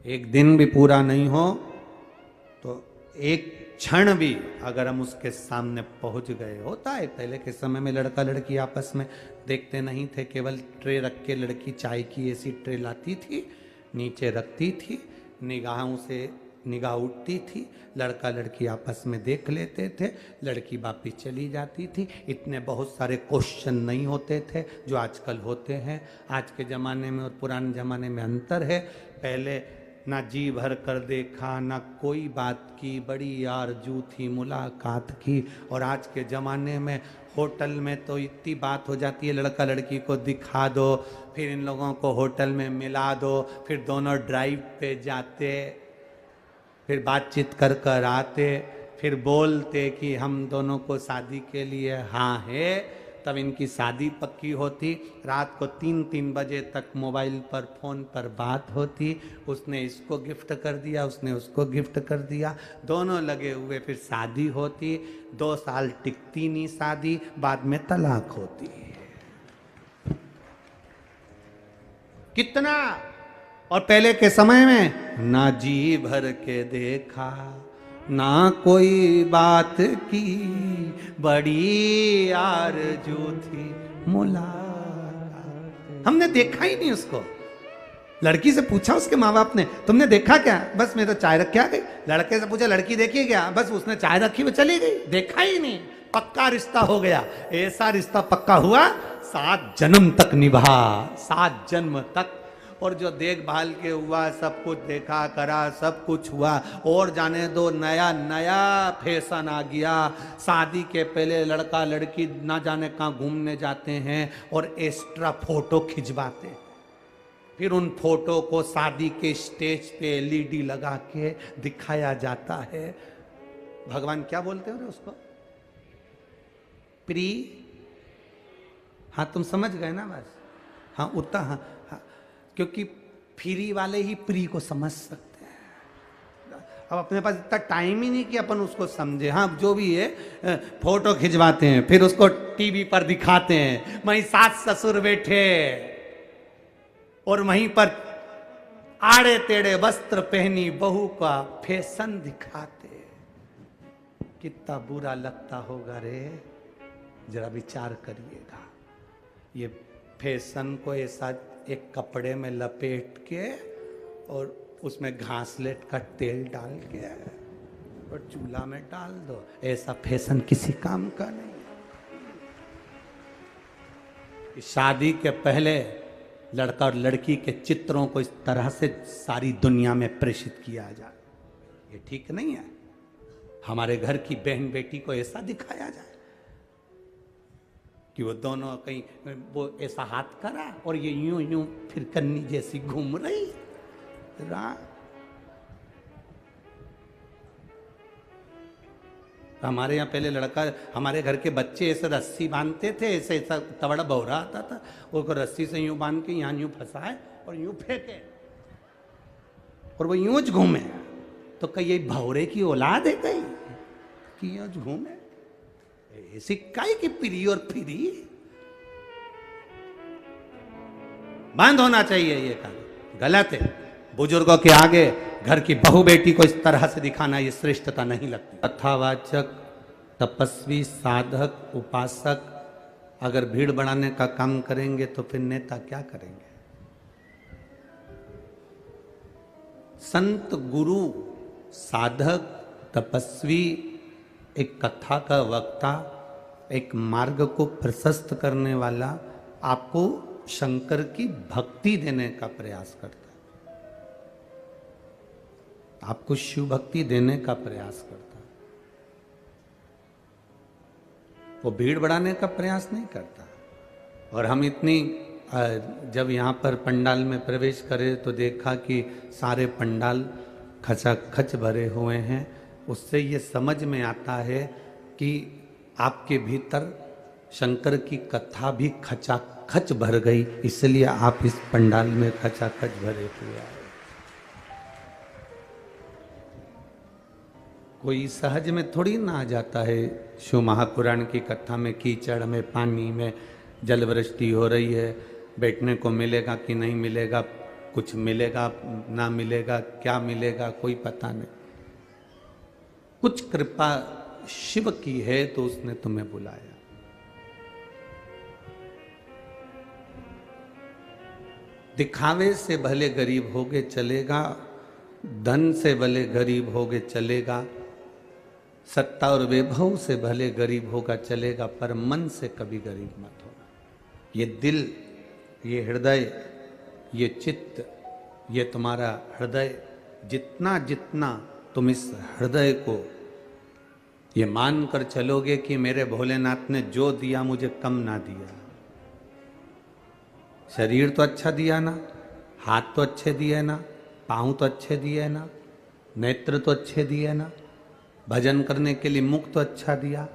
एक दिन भी पूरा नहीं हो तो एक क्षण भी अगर हम उसके सामने पहुंच गए। होता है पहले के समय में लड़का लड़की आपस में देखते नहीं थे, केवल ट्रे रख के लड़की चाय की ऐसी ट्रे लाती थी, नीचे रखती थी, निगाहों से निगाह उठती थी, लड़का लड़की आपस में देख लेते थे, लड़की वापिस चली जाती थी। इतने बहुत सारे क्वेश्चन नहीं होते थे जो आजकल होते हैं। आज के ज़माने में और पुराने ज़माने में अंतर है। पहले ना जी भर कर देखा, ना कोई बात की, बड़ी आरजू थी मुलाकात की। और आज के ज़माने में होटल में तो इतनी बात हो जाती है, लड़का लड़की को दिखा दो, फिर इन लोगों को होटल में मिला दो, फिर दोनों ड्राइव पे जाते, फिर बातचीत कर कर आते, फिर बोलते कि हम दोनों को शादी के लिए हाँ है। तब इनकी शादी पक्की होती। रात को 3-3 बजे तक मोबाइल पर फ़ोन पर बात होती। उसने इसको गिफ्ट कर दिया, उसने उसको गिफ्ट कर दिया, दोनों लगे हुए, फिर शादी होती। 2 साल टिकती नहीं शादी, बाद में तलाक होती। कितना। और पहले के समय में ना जी भर के देखा, ना कोई बात की, बड़ी आरज़ू थी मुलाकात। हमने देखा ही नहीं उसको। लड़की से पूछा उसके माँ बाप ने, तुमने देखा क्या? बस मैं तो चाय रख के आ गई। लड़के से पूछा, लड़की देखी क्या? बस उसने चाय रखी वो चली गई, देखा ही नहीं। पक्का रिश्ता हो गया। ऐसा रिश्ता पक्का हुआ 7 जन्म तक निभा, 7 जन्म तक। और जो देखभाल के हुआ, सब कुछ देखा करा, सब कुछ हुआ। और जाने दो, नया नया फैशन आ गया। शादी के पहले लड़का लड़की ना जाने कहाँ घूमने जाते हैं और एक्स्ट्रा फोटो खिंचवाते हैं। फिर उन फोटो को शादी के स्टेज पे LED लगा के दिखाया जाता है। भगवान क्या बोलते हो रे उसको? प्री। हाँ तुम समझ गए ना बस। हाँ उतना, हाँ हाँ, क्योंकि फ्री वाले ही प्री को समझ सकते हैं। अब अपने पास इतना टाइम ही नहीं कि अपन उसको समझे। हाँ जो भी है, फोटो खिंचवाते हैं, फिर उसको टीवी पर दिखाते हैं, वहीं सास ससुर बैठे और वहीं पर आड़े टेढ़े वस्त्र पहनी बहू का फैशन दिखाते। कितना बुरा लगता होगा रे, जरा विचार करिएगा। ये फैशन को ऐसा एक कपड़े में लपेट के और उसमें घासलेट का तेल डाल के और चूल्हा में डाल दो, ऐसा फैशन किसी काम का नहीं है। शादी के पहले लड़का और लड़की के चित्रों को इस तरह से सारी दुनिया में प्रेषित किया जाए, ये ठीक नहीं है। हमारे घर की बहन बेटी को ऐसा दिखाया जाए कि वो दोनों कहीं वो ऐसा हाथ करा और ये यूं यूं फिर कन्नी जैसी घूम रही हमारे यहाँ पहले लड़का, हमारे घर के बच्चे ऐसे रस्सी बांधते थे, ऐसे ऐसा तवड़ा बौरा आता था, वो रस्सी से यूं बांध के यहाँ यूं फंसाए और यूं फेंके और वो यूं घूमे। तो कहीं ये भौरे की औलाद है कहीं कि यूं घूमे, ऐसी काई की पिरी और फिरी। बंद होना चाहिए ये काम, गलत है। बुजुर्गों के आगे घर की बहू बेटी को इस तरह से दिखाना ये श्रेष्ठता नहीं लगती। कथावाचक, तपस्वी, साधक, उपासक अगर भीड़ बढ़ाने का काम करेंगे तो फिर नेता क्या करेंगे? संत, गुरु, साधक, तपस्वी, एक कथा का वक्ता, एक मार्ग को प्रशस्त करने वाला आपको शंकर की भक्ति देने का प्रयास करता है, आपको शिव भक्ति देने का प्रयास करता है। वो भीड़ बढ़ाने का प्रयास नहीं करता। और हम इतनी जब यहाँ पर पंडाल में प्रवेश करे तो देखा कि सारे पंडाल खचाखच भरे हुए हैं। उससे ये समझ में आता है कि आपके भीतर शंकर की कथा भी खचाखच भर गई, इसलिए आप इस पंडाल में खचाखच भरे हुए आए। कोई सहज में थोड़ी ना आ जाता है। शिव महापुराण की कथा में कीचड़ में, पानी में जलवृष्टि हो रही है, बैठने को मिलेगा कि नहीं मिलेगा, कुछ मिलेगा ना मिलेगा, क्या मिलेगा कोई पता नहीं। कुछ कृपा शिव की है तो उसने तुम्हें बुलाया। दिखावे से भले गरीब होगे चलेगा, धन से भले गरीब होगे चलेगा, सत्ता और वैभव से भले गरीब होगा चलेगा, पर मन से कभी गरीब मत होना। ये दिल, ये हृदय, ये चित्त, ये तुम्हारा हृदय, जितना जितना तुम इस हृदय को ये मान कर चलोगे कि मेरे भोलेनाथ ने जो दिया मुझे कम ना दिया। शरीर तो अच्छा दिया ना, हाथ तो अच्छे दिए ना, पाँव तो अच्छे दिए ना, नेत्र तो अच्छे दिए ना, भजन करने के लिए मुख तो अच्छा दिया,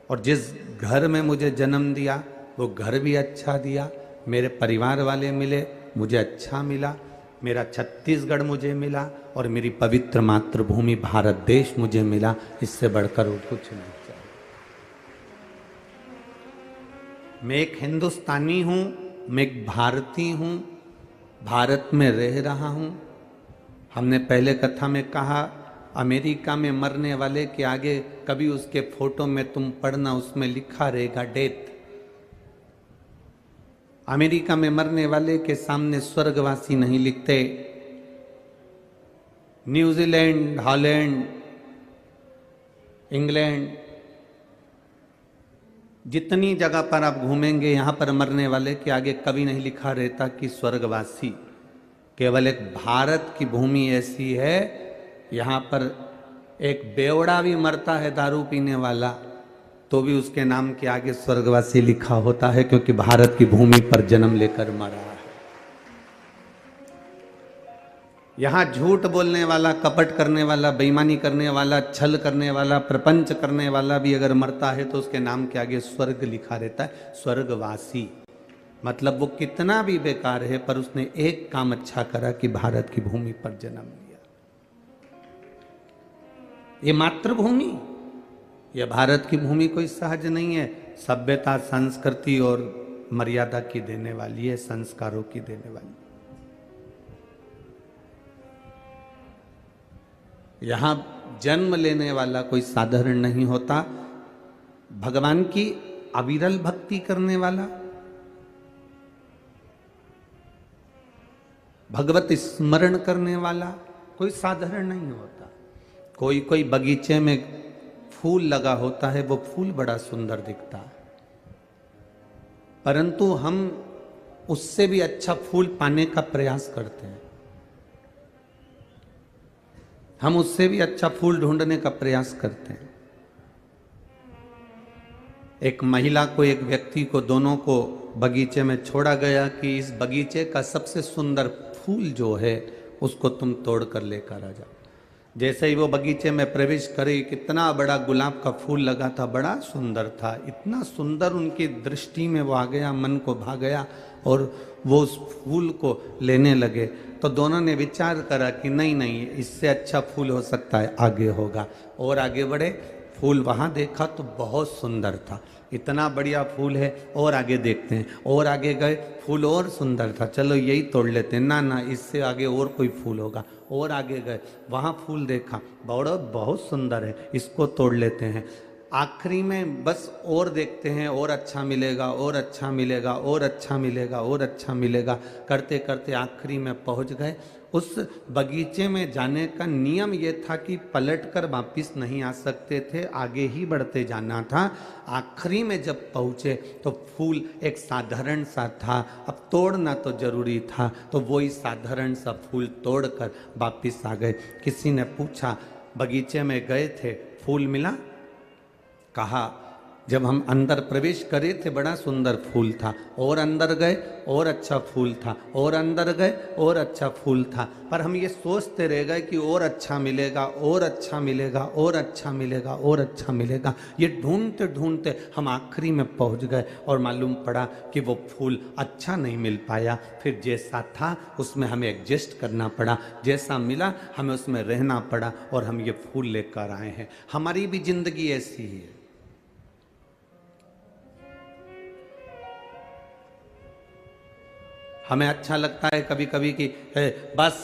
और जिस घर में मुझे जन्म दिया वो घर भी अच्छा दिया, मेरे परिवार वाले मिले मुझे अच्छा मिला, मेरा छत्तीसगढ़ मुझे मिला और मेरी पवित्र मातृभूमि भारत देश मुझे मिला। इससे बढ़कर वो कुछ नहीं चाहिए। मैं एक हिंदुस्तानी हूँ, मैं एक भारतीय हूँ, भारत में रह रहा हूँ। हमने पहले कथा में कहा अमेरिका में मरने वाले के आगे कभी उसके फोटो में तुम पढ़ना, उसमें लिखा रहेगा डेथ। अमेरिका में मरने वाले के सामने स्वर्गवासी नहीं लिखते। न्यूजीलैंड, हॉलैंड, इंग्लैंड, जितनी जगह पर आप घूमेंगे यहां पर मरने वाले के आगे कभी नहीं लिखा रहता कि स्वर्गवासी। केवल एक भारत की भूमि ऐसी है, यहां पर एक बेवड़ा भी मरता है दारू पीने वाला तो भी उसके नाम के आगे स्वर्गवासी लिखा होता है, क्योंकि भारत की भूमि पर जन्म लेकर मरा है। यहां झूठ बोलने वाला, कपट करने वाला, बेईमानी करने वाला, छल करने वाला, प्रपंच करने वाला भी अगर मरता है तो उसके नाम के आगे स्वर्ग लिखा रहता है, स्वर्गवासी। मतलब वो कितना भी बेकार है पर उसने एक काम अच्छा करा कि भारत की भूमि पर जन्म लिया। ये मातृभूमि, यह भारत की भूमि कोई सहज नहीं है। सभ्यता, संस्कृति और मर्यादा की देने वाली है, संस्कारों की देने वाली। यहां जन्म लेने वाला कोई साधारण नहीं होता। भगवान की अविरल भक्ति करने वाला, भगवत स्मरण करने वाला कोई साधारण नहीं होता। कोई कोई बगीचे में फूल लगा होता है, वो फूल बड़ा सुंदर दिखता है, परंतु हम उससे भी अच्छा फूल पाने का प्रयास करते हैं। हम उससे भी अच्छा फूल ढूंढने का प्रयास करते हैं। एक महिला को, एक व्यक्ति को, दोनों को बगीचे में छोड़ा गया कि इस बगीचे का सबसे सुंदर फूल जो है उसको तुम तोड़ कर लेकर आ जाओ। जैसे ही वो बगीचे में प्रवेश करे, कितना बड़ा गुलाब का फूल लगा था, बड़ा सुंदर था, इतना सुंदर उनकी दृष्टि में वो आ गया, मन को भा गया और वो उस फूल को लेने लगे। तो दोनों ने विचार करा कि नहीं नहीं, इससे अच्छा फूल हो सकता है आगे होगा, और आगे बढ़े। फूल वहाँ देखा तो बहुत सुंदर था, इतना बढ़िया फूल है, और आगे देखते हैं। और आगे गए, फूल और सुंदर था, चलो यही तोड़ लेते हैं। ना ना, इससे आगे और कोई फूल होगा। और आगे गए, वहाँ फूल देखा, बहुत सुंदर है, इसको तोड़ लेते हैं। आखिरी में बस और देखते हैं, और अच्छा मिलेगा, और अच्छा मिलेगा, और अच्छा मिलेगा, और अच्छा मिलेगा, करते करते आखिरी में पहुंच गए। उस बगीचे में जाने का नियम ये था कि पलटकर वापस नहीं आ सकते थे, आगे ही बढ़ते जाना था। आखिरी में जब पहुँचे तो फूल एक साधारण सा था, अब तोड़ना तो जरूरी था, तो वही साधारण सा फूल तोड़कर वापस आ गए। किसी ने पूछा, बगीचे में गए थे, फूल मिला? कहा, जब हम अंदर प्रवेश करे थे बड़ा सुंदर फूल था, और अंदर गए और अच्छा फूल था, और अंदर गए और अच्छा फूल था, पर हम ये सोचते रह गए कि और अच्छा मिलेगा, और अच्छा मिलेगा, और अच्छा मिलेगा, और अच्छा मिलेगा। ये ढूंढते ढूंढते हम आखिरी में पहुंच गए और मालूम पड़ा कि वो फूल अच्छा नहीं मिल पाया। फिर जैसा था उसमें हमें एडजस्ट करना पड़ा, जैसा मिला हमें उसमें रहना पड़ा, और हम ये फूल लेकर आए हैं। हमारी भी जिंदगी ऐसी ही है। हमें अच्छा लगता है कभी कभी कि बस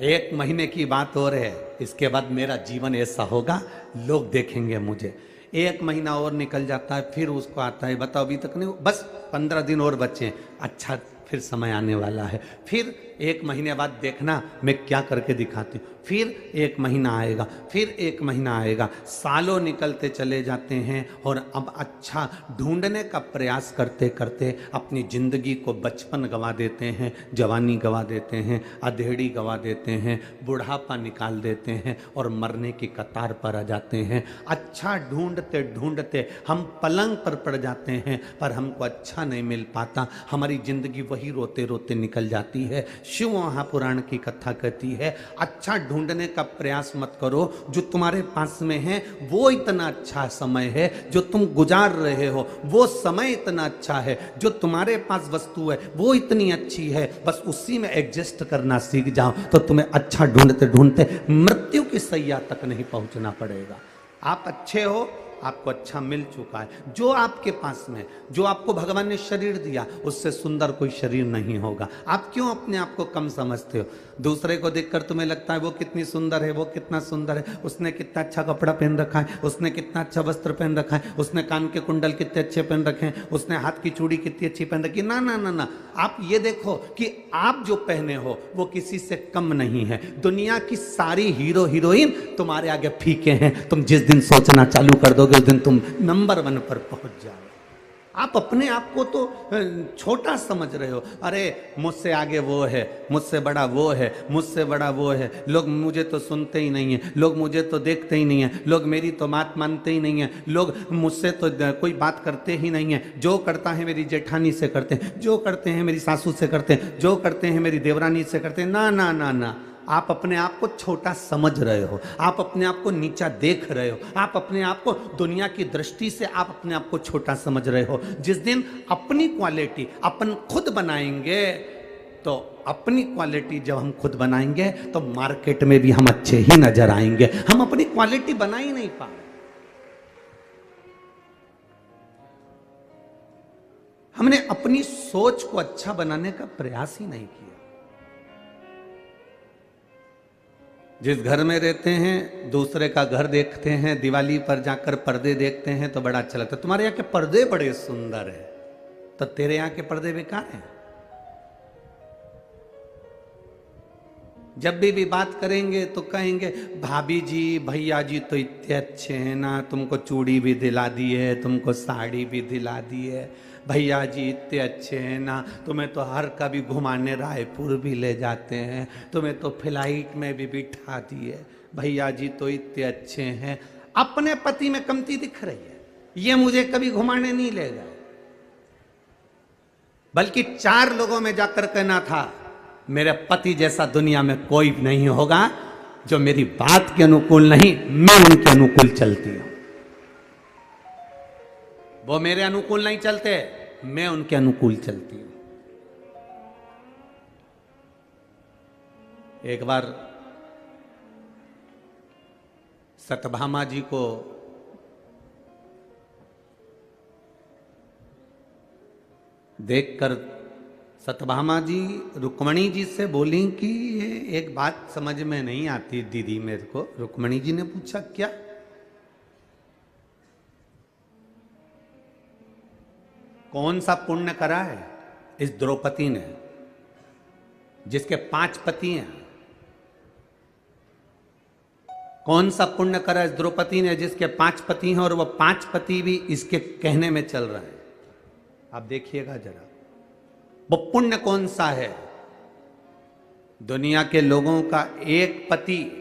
1 महीने की बात और है, इसके बाद मेरा जीवन ऐसा होगा, लोग देखेंगे मुझे। 1 महीना और निकल जाता है, फिर उसको आता है, बताओ अभी तक नहीं, बस 15 दिन और बचे हैं, अच्छा फिर समय आने वाला है, फिर 1 महीने बाद देखना मैं क्या करके दिखाती हूँ। फिर 1 महीना आएगा, फिर 1 महीना आएगा, सालों निकलते चले जाते हैं, और अब अच्छा ढूंढने का प्रयास करते करते अपनी जिंदगी को बचपन गंवा देते हैं, जवानी गंवा देते हैं, अधेड़ी गंवा देते हैं, बुढ़ापा निकाल देते हैं, और मरने की कतार पर आ जाते हैं। अच्छा ढूंढते ढूंढते हम पलंग पर पड़ जाते हैं, पर हमको अच्छा नहीं मिल पाता, हमारी जिंदगी वही रोते रोते निकल जाती है। शिव महापुराण की कथा कहती है, अच्छा ढूंढने का प्रयास मत करो, जो तुम्हारे पास में है वो इतना अच्छा समय है, जो तुम गुजार रहे हो वो समय इतना अच्छा है, जो तुम्हारे पास वस्तु है वो इतनी अच्छी है, बस उसी में एडजस्ट करना सीख जाओ, तो तुम्हें अच्छा ढूंढते ढूंढते मृत्यु की सैया तक नहीं पहुंचना पड़ेगा। आप अच्छे हो, आपको अच्छा मिल चुका है, जो आपके पास में, जो आपको भगवान ने शरीर दिया, उससे सुंदर कोई शरीर नहीं होगा। आप क्यों अपने आप को कम समझते हो? दूसरे को देखकर तुम्हें लगता है वो कितनी सुंदर है, वो कितना सुंदर है, उसने कितना अच्छा कपड़ा पहन रखा है, उसने कितना अच्छा वस्त्र पहन रखा है, उसने कान के कुंडल कितने अच्छे पहन रखे हैं, उसने हाथ की चूड़ी कितनी अच्छी पहन रखी। ना ना ना ना, आप ये देखो कि आप जो पहने हो वो किसी से कम नहीं है। दुनिया की सारी हीरो हीरोइन तुम्हारे आगे फीके हैं। तुम जिस दिन सोचना चालू कर दोगे उस दिन तुम नंबर 1 पर पहुंच जाओ। आप अपने आप को तो छोटा समझ रहे हो, अरे मुझसे आगे वो है, मुझसे बड़ा वो है, मुझसे बड़ा वो है, लोग मुझे तो सुनते ही नहीं है, लोग मुझे तो देखते ही नहीं है, लोग मेरी तो बात मानते ही नहीं है, लोग मुझसे तो कोई बात करते ही नहीं है, जो करता है मेरी जेठानी से करते हैं, जो करते हैं मेरी सासू से करते हैं, जो करते हैं मेरी देवरानी से करते हैं। ना ना ना ना, आप अपने आप को छोटा समझ रहे हो, आप अपने आप को नीचा देख रहे हो, आप अपने आप को दुनिया की दृष्टि से आप अपने आप को छोटा समझ रहे हो। जिस दिन अपनी क्वालिटी अपन खुद बनाएंगे, तो अपनी क्वालिटी जब हम खुद बनाएंगे तो मार्केट में भी हम अच्छे ही नजर आएंगे। हम अपनी क्वालिटी बना ही नहीं पा रहे, हमने अपनी सोच को अच्छा बनाने का प्रयास ही नहीं किया। जिस घर में रहते हैं दूसरे का घर देखते हैं, दिवाली पर जाकर पर्दे देखते हैं तो बड़ा अच्छा लगता है। तुम्हारे यहाँ के पर्दे बड़े सुंदर हैं, तो तेरे यहाँ के पर्दे बेकार हैं। जब भी बात करेंगे तो कहेंगे भाभी जी भैया जी तो इतने अच्छे हैं ना, तुमको चूड़ी भी दिला दी है, तुमको साड़ी भी दिला दी है, भैया जी इतने अच्छे हैं ना, तुम्हें तो हर कभी घुमाने रायपुर भी ले जाते हैं, तुम्हें तो फ्लाइट में भी बिठा दिए, भैया जी तो इतने अच्छे हैं। अपने पति में कमती दिख रही है, ये मुझे कभी घुमाने नहीं ले गए, बल्कि 4 लोगों में जाकर कहना था मेरे पति जैसा दुनिया में कोई नहीं होगा, जो मेरी बात के अनुकूल नहीं, मैं उनके अनुकूल चलती हूं। वो मेरे अनुकूल नहीं चलते, मैं उनके अनुकूल चलती हूं। एक बार सत्यभामा जी को देखकर सत्यभामा जी रुक्मणी जी से बोली कि ये एक बात समझ में नहीं आती दीदी मेरे को। रुक्मणी जी ने पूछा क्या? कौन सा पुण्य करा है इस द्रौपदी ने, जिसके 5 पति हैं? कौन सा पुण्य करा इस द्रौपदी ने जिसके 5 पति हैं और वह 5 पति भी इसके कहने में चल रहे हैं? आप देखिएगा जरा, वो पुण्य कौन सा है? दुनिया के लोगों का एक पति,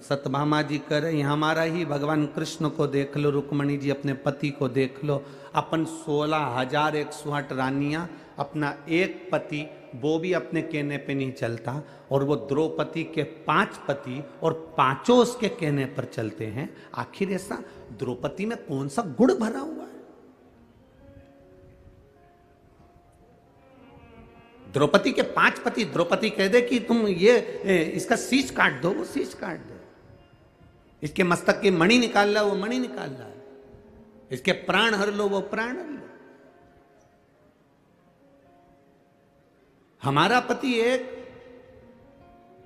सत्यभामा जी कह रहे हमारा ही भगवान कृष्ण को देख लो, रुक्मणी जी अपने पति को देख लो, अपन 16,108 रानियां, अपना एक पति वो भी अपने कहने पे नहीं चलता, और वो द्रौपदी के 5 पति और 5 उसके कहने पर चलते हैं। आखिर ऐसा द्रौपदी में कौन सा गुण भरा हुआ है? द्रौपदी के 5 पति, द्रौपदी कह दे कि तुम ये इसका शीश काट दो, वो शीश काट दे, इसके मस्तक की मणि निकाल ला, वो मणि निकाल ला, इसके प्राण हर लो, वो प्राण हर लो। हमारा पति एक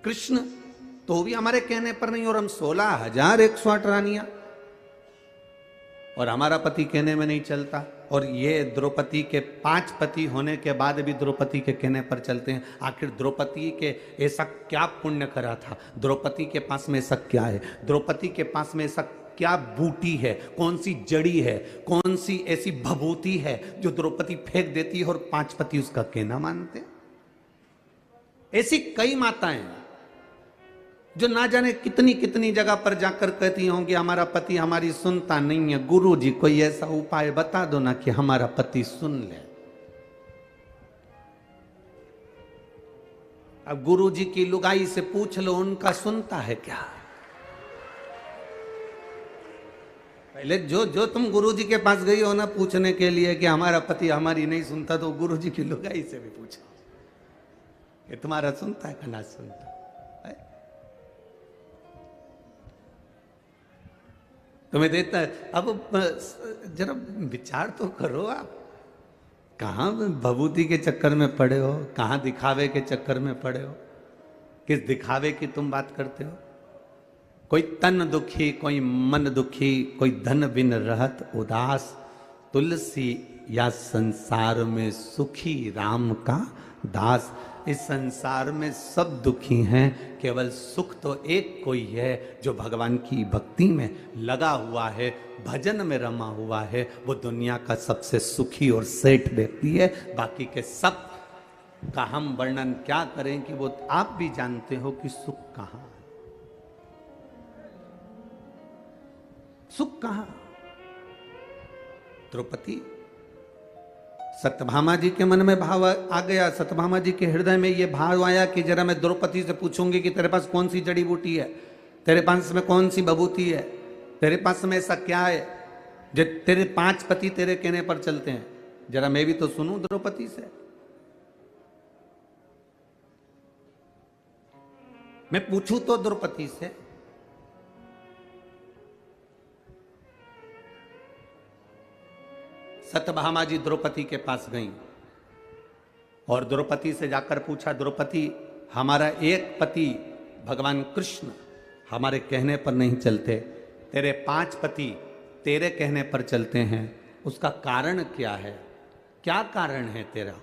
कृष्ण तो भी हमारे कहने पर नहीं, और हम 16,108 रानियां, और हमारा पति कहने में नहीं चलता। और ये द्रौपदी के 5 पति होने के बाद भी द्रौपदी के कहने पर चलते हैं। आखिर द्रौपदी के ऐसा क्या पुण्य करा था? द्रौपदी के पास में ऐसा क्या है? द्रौपदी के पास में ऐसा क्या बूटी है, कौन सी जड़ी है, कौन सी ऐसी भभूति है जो द्रौपदी फेंक देती है और 5 पति उसका कहना मानते? ऐसी कई माताएं जो ना जाने कितनी कितनी जगह पर जाकर कहती होंगी हमारा पति हमारी सुनता नहीं है, गुरु जी कोई ऐसा उपाय बता दो ना कि हमारा पति सुन ले। अब गुरु जी की लुगाई से पूछ लो उनका सुनता है क्या? पहले जो तुम गुरु जी के पास गई हो ना पूछने के लिए कि हमारा पति हमारी नहीं सुनता, तो गुरु जी की लुगाई से भी पूछो कि तुम्हारा सुनता है कि ना सुनता। तुम्हें देता है। अब जरा विचार तो करो, आप कहाँ भभूति के चक्कर में पड़े हो, कहाँ दिखावे के चक्कर में पड़े हो? किस दिखावे की तुम बात करते हो? कोई तन दुखी, कोई मन दुखी, कोई धन बिन रहत उदास, तुलसी या संसार में सुखी राम का दास। इस संसार में सब दुखी हैं, केवल सुख तो एक कोई है जो भगवान की भक्ति में लगा हुआ है, भजन में रमा हुआ है, वो दुनिया का सबसे सुखी और सेठ व्यक्ति है। बाकी के सब का हम वर्णन क्या करें कि वो आप भी जानते हो कि सुख कहां, सुख कहां। द्रौपदी, सत्यभामा जी के मन में भाव आ गया, सत्यभामा जी के हृदय में ये भाव आया कि जरा मैं द्रौपदी से पूछूंगी कि तेरे पास कौन सी जड़ी बूटी है, तेरे पास में कौन सी भभूति है, तेरे पास में ऐसा क्या है जो तेरे 5 पति तेरे कहने पर चलते हैं, जरा मैं भी तो सुनूं द्रौपदी से। मैं पूछूं तो द्रौपदी से। सत्यभामा जी द्रौपदी के पास गईं और द्रौपदी से जाकर पूछा, द्रौपदी हमारा एक पति भगवान कृष्ण हमारे कहने पर नहीं चलते, तेरे 5 पति तेरे कहने पर चलते हैं, उसका कारण क्या है? क्या कारण है तेरा?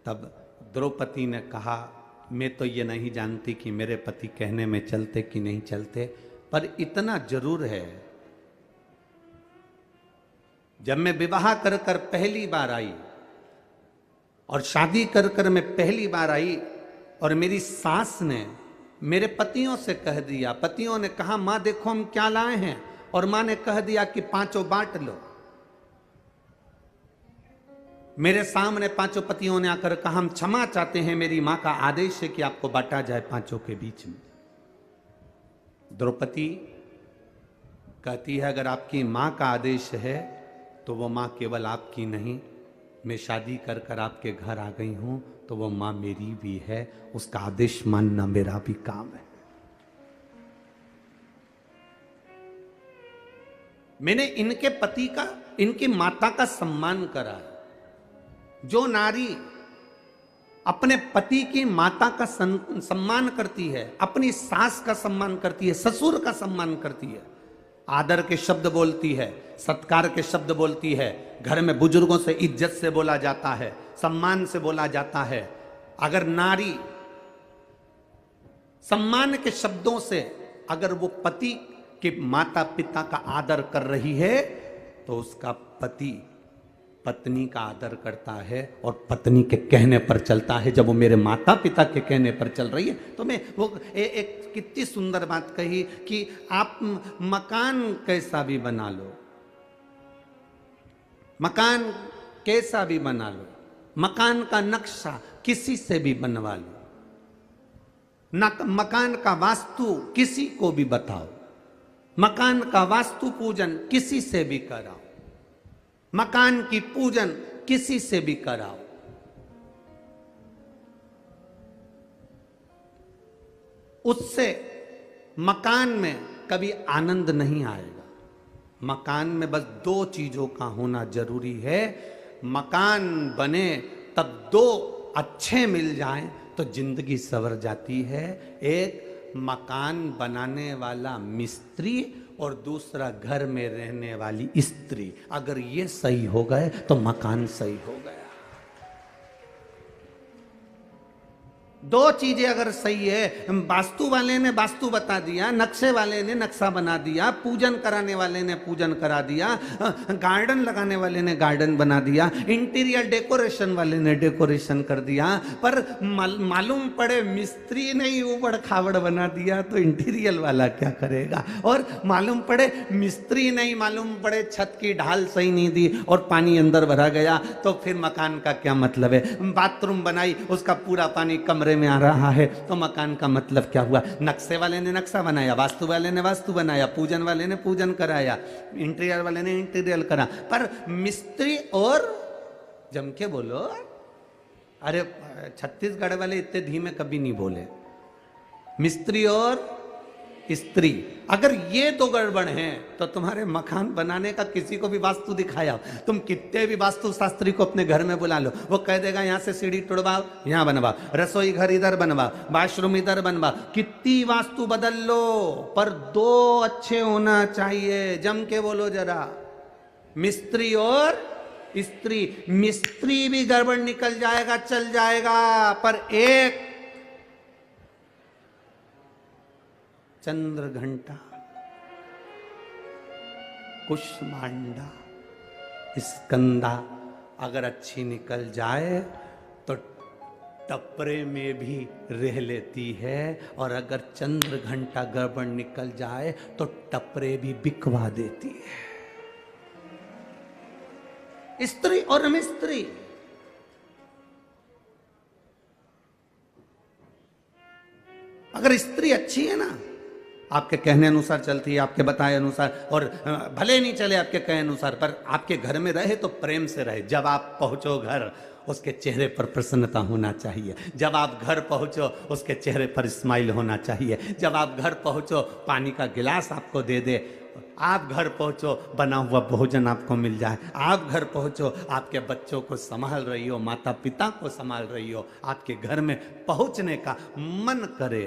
तब द्रौपदी ने कहा, मैं तो ये नहीं जानती कि मेरे पति कहने में चलते कि नहीं चलते, पर इतना जरूर है, जब मैं विवाह कर कर पहली बार आई और शादी कर कर मैं पहली बार आई और मेरी सास ने मेरे पतियों से कह दिया, पतियों ने कहा मां देखो हम क्या लाए हैं, और मां ने कह दिया कि 5 बांट लो। मेरे सामने 5 पतियों ने आकर कहा हम क्षमा चाहते हैं, मेरी मां का आदेश है कि आपको बांटा जाए 5 के बीच में। द्रौपदी कहती है अगर आपकी मां का आदेश है तो वो मां केवल आपकी नहीं, मैं शादी कर कर आपके घर आ गई हूं तो वो मां मेरी भी है, उसका आदेश मानना मेरा भी काम है। मैंने इनके पति का, इनकी माता का सम्मान करा। जो नारी अपने पति की माता का सम्मान करती है, अपनी सास का सम्मान करती है, ससुर का सम्मान करती है, आदर के शब्द बोलती है, सत्कार के शब्द बोलती है, घर में बुजुर्गों से इज्जत से बोला जाता है, सम्मान से बोला जाता है। अगर नारी सम्मान के शब्दों से अगर वो पति के माता पिता का आदर कर रही है तो उसका पति पत्नी का आदर करता है और पत्नी के कहने पर चलता है। जब वो मेरे माता पिता के कहने पर चल रही है तो मैं वो एक कितनी सुंदर बात कही कि आप मकान कैसा भी बना लो, मकान कैसा भी बना लो, मकान का नक्शा किसी से भी बनवा लो, मकान का वास्तु किसी को भी बताओ, मकान का वास्तु पूजन किसी से भी कराओ, मकान की पूजन किसी से भी कराओ, उससे मकान में कभी आनंद नहीं आएगा। मकान में बस 2 चीजों का होना जरूरी है। मकान बने तब 2 अच्छे मिल जाएं तो जिंदगी संवर जाती है। एक मकान बनाने वाला मिस्त्री और दूसरा घर में रहने वाली स्त्री, अगर ये सही हो गए तो मकान सही हो गया। 2 चीजें अगर सही है, वास्तु वाले ने वास्तु बता दिया, नक्शे वाले ने नक्शा बना दिया, पूजन कराने वाले ने पूजन करा दिया, गार्डन लगाने वाले ने गार्डन बना दिया, इंटीरियर डेकोरेशन वाले ने डेकोरेशन कर दिया, पर मालूम पड़े मिस्त्री ने ही ऊबड़ खाबड़ बना दिया तो इंटीरियर वाला क्या करेगा। और मालूम पड़े मिस्त्री नहीं, मालूम पड़े छत की ढाल सही नहीं दी और पानी अंदर भरा गया तो फिर मकान का क्या मतलब है। बाथरूम बनाई, उसका पूरा पानी कमरे में आ रहा है तो मकान का मतलब क्या हुआ। नक्शे वाले ने नक्शा बनाया, वास्तु वाले ने वास्तु बनाया, पूजन वाले ने पूजन कराया, इंटीरियर वाले ने इंटीरियर करा, पर मिस्त्री और जम के बोलो, अरे छत्तीसगढ़ वाले इतने धीमे कभी नहीं बोले। मिस्त्री और स्त्री, अगर ये 2 गड़बड़ हैं तो तुम्हारे मकान बनाने का किसी को भी वास्तु दिखाया, तुम कितने भी वास्तु शास्त्री को अपने घर में बुला लो, वो कह देगा यहां से सीढ़ी तोड़वाओ, यहां बनवाओ, रसोई घर इधर बनवाओ, वॉशरूम इधर बनवाओ, कितनी वास्तु बदल लो, पर 2 अच्छे होना चाहिए। जम के बोलो जरा, मिस्त्री और स्त्री। मिस्त्री भी गड़बड़ निकल जाएगा, चल जाएगा, पर एक चंद्र घंटा, कुष्मांडा, स्कंदा अगर अच्छी निकल जाए तो टपरे में भी रह लेती है, और अगर चंद्र घंटा गड़बड़ निकल जाए तो टपरे भी बिकवा देती है। स्त्री और मिस्त्री, अगर स्त्री अच्छी है ना, आपके कहने अनुसार चलती है, आपके बताए अनुसार, और भले नहीं चले आपके कहे अनुसार, पर आपके घर में रहे तो प्रेम से रहे। जब आप पहुंचो घर, उसके चेहरे पर प्रसन्नता होना चाहिए। जब आप घर पहुंचो, उसके चेहरे पर स्माइल होना चाहिए। जब आप घर पहुंचो, पानी का गिलास आपको दे दे, आप घर पहुंचो, बना हुआ भोजन आपको मिल जाए, आप घर पहुंचो, आपके बच्चों को संभाल रही हो, माता पिता को संभाल रही हो, आपके घर में पहुंचने का मन करे।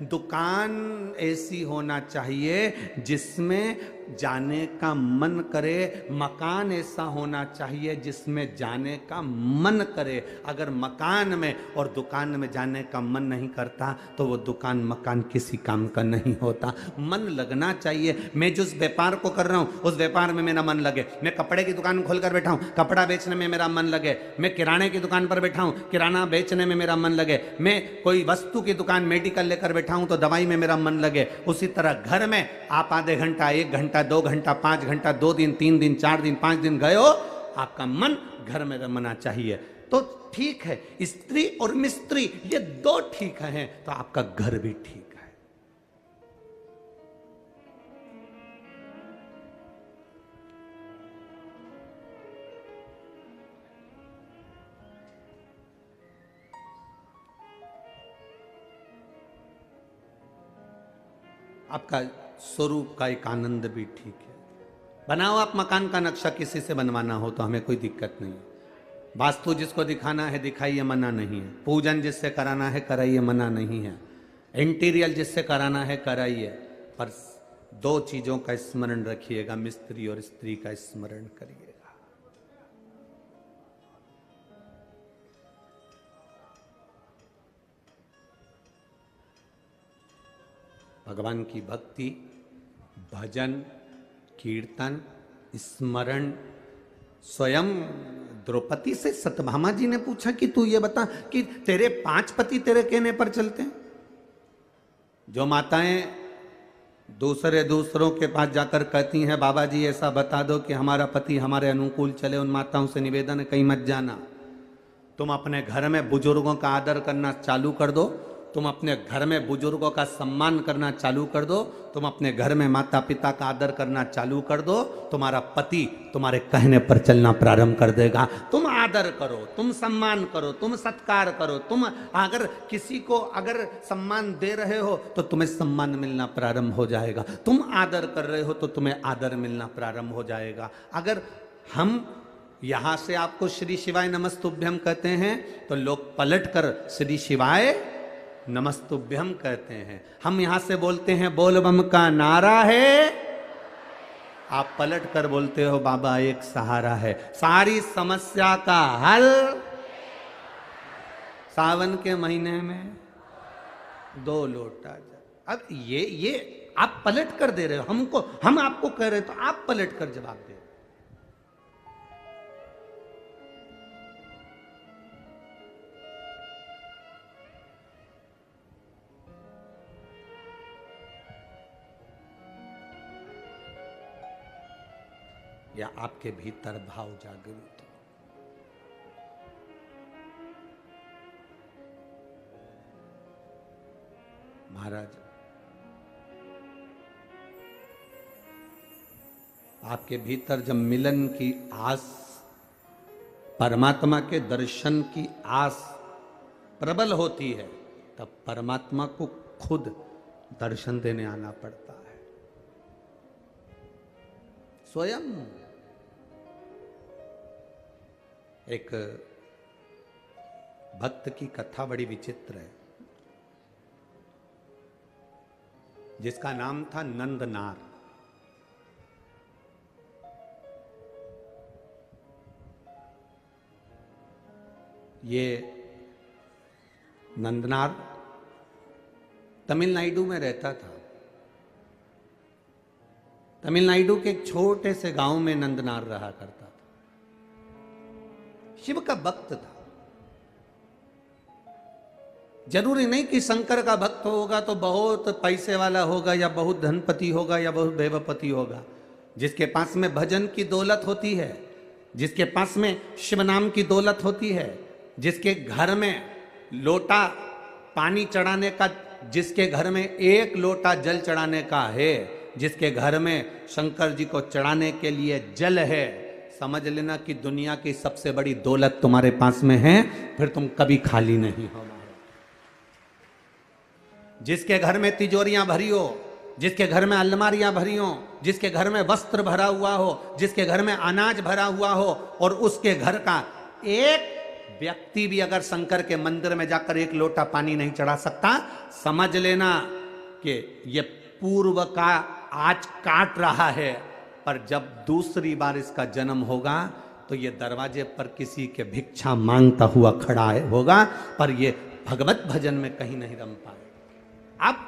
दुकान ऐसी होना चाहिए जिसमें जाने का मन करे, मकान ऐसा होना चाहिए जिसमें जाने का मन करे। अगर मकान में और दुकान में जाने का मन नहीं करता तो वो दुकान मकान किसी काम का नहीं होता। मन लगना चाहिए। मैं जिस व्यापार को कर रहा हूँ उस व्यापार में मेरा मन लगे। मैं कपड़े की दुकान खोलकर बैठा हूँ, कपड़ा बेचने में मेरा मन लगे। मैं किराने की दुकान पर बैठा हूँ, किराना बेचने में मेरा मन लगे। मैं कोई वस्तु की दुकान मेडिकल लेकर बैठा हूँ तो दवाई में मेरा मन लगे। उसी तरह घर में आप आधे घंटा, 1 घंटा, 2 घंटा, 5 घंटा, 2 दिन, 3 दिन, 4 दिन, 5 दिन गए हो, आपका मन घर में रमना चाहिए तो ठीक है। स्त्री और मिस्त्री ये 2 ठीक हैं तो आपका घर भी ठीक है। आपका स्वरूप का एक आनंद भी ठीक है। बनाओ आप मकान का नक्शा, किसी से बनवाना हो तो हमें कोई दिक्कत नहीं है। वास्तु जिसको दिखाना है दिखाइए, मना नहीं है। पूजन जिससे कराना है कराइए, मना नहीं है। इंटीरियर जिससे कराना है कराइए, पर 2 चीजों का स्मरण रखिएगा, मिस्त्री और स्त्री का स्मरण करिएगा। भगवान की भक्ति, भजन, कीर्तन, स्मरण। स्वयं द्रौपदी से सत्यभामा जी ने पूछा कि तू ये बता कि तेरे 5 पति तेरे कहने पर चलते हैं। जो माताएं दूसरों के पास जाकर कहती हैं बाबा जी ऐसा बता दो कि हमारा पति हमारे अनुकूल चले, उन माताओं से निवेदन है कहीं मत जाना। तुम अपने घर में बुजुर्गों का आदर करना चालू कर दो, तुम अपने घर में बुजुर्गों का सम्मान करना चालू कर दो, तुम अपने घर में माता पिता का आदर करना चालू कर दो, तुम्हारा पति तुम्हारे कहने पर चलना प्रारंभ कर देगा। तुम आदर करो, तुम सम्मान करो, तुम सत्कार करो। तुम अगर किसी को अगर सम्मान दे रहे हो तो तुम्हें सम्मान मिलना प्रारंभ हो जाएगा। तुम आदर कर रहे हो तो तुम्हें आदर मिलना प्रारंभ हो जाएगा। अगर हम यहां से आपको श्री शिवाय नमस्तुभ्यम कहते हैं तो लोग पलट कर श्री शिवाय नमस्तुभ्यम कहते हैं। हम यहां से बोलते हैं बोल बम का नारा है, आप पलट कर बोलते हो बाबा एक सहारा है। सारी समस्या का हल सावन के महीने में 2 लोटा जल। अब ये आप पलट कर दे रहे हो हमको, हम आपको कह रहे हो तो आप पलट कर जवाब दे। या आपके भीतर भाव जागृत हो। महाराज, आपके भीतर जब मिलन की आस, परमात्मा के दर्शन की आस प्रबल होती है तब परमात्मा को खुद दर्शन देने आना पड़ता है। स्वयं एक भक्त की कथा बड़ी विचित्र है, जिसका नाम था नंदनार। ये नंदनार तमिलनाडु में रहता था। तमिलनाडु के एक छोटे से गांव में नंदनार रहा करता था। शिव का भक्त था। जरूरी नहीं कि शंकर का भक्त होगा तो बहुत पैसे वाला होगा या बहुत धनपति होगा या बहुत वैभवपति होगा। जिसके पास में भजन की दौलत होती है, जिसके पास में शिव नाम की दौलत होती है, जिसके घर में लोटा पानी चढ़ाने का, जिसके घर में 1 लोटा जल चढ़ाने का है, जिसके घर में शंकर जी को चढ़ाने के लिए जल है, समझ लेना कि दुनिया की सबसे बड़ी दौलत तुम्हारे पास में है, फिर तुम कभी खाली नहीं होना। जिसके घर में तिजोरियां भरी हो, जिसके घर में अलमारियां भरी हो, जिसके घर में वस्त्र भरा हुआ हो, जिसके घर में अनाज भरा हुआ हो, और उसके घर का एक व्यक्ति भी अगर शंकर के मंदिर में जाकर एक लोटा पानी नहीं चढ़ा सकता, समझ लेना कि ये पूर्व का आज काट रहा है, पर जब दूसरी बार इसका जन्म होगा तो ये दरवाजे पर किसी के भिक्षा मांगता हुआ खड़ा होगा, पर ये भगवत भजन में कहीं नहीं रम पाए। अब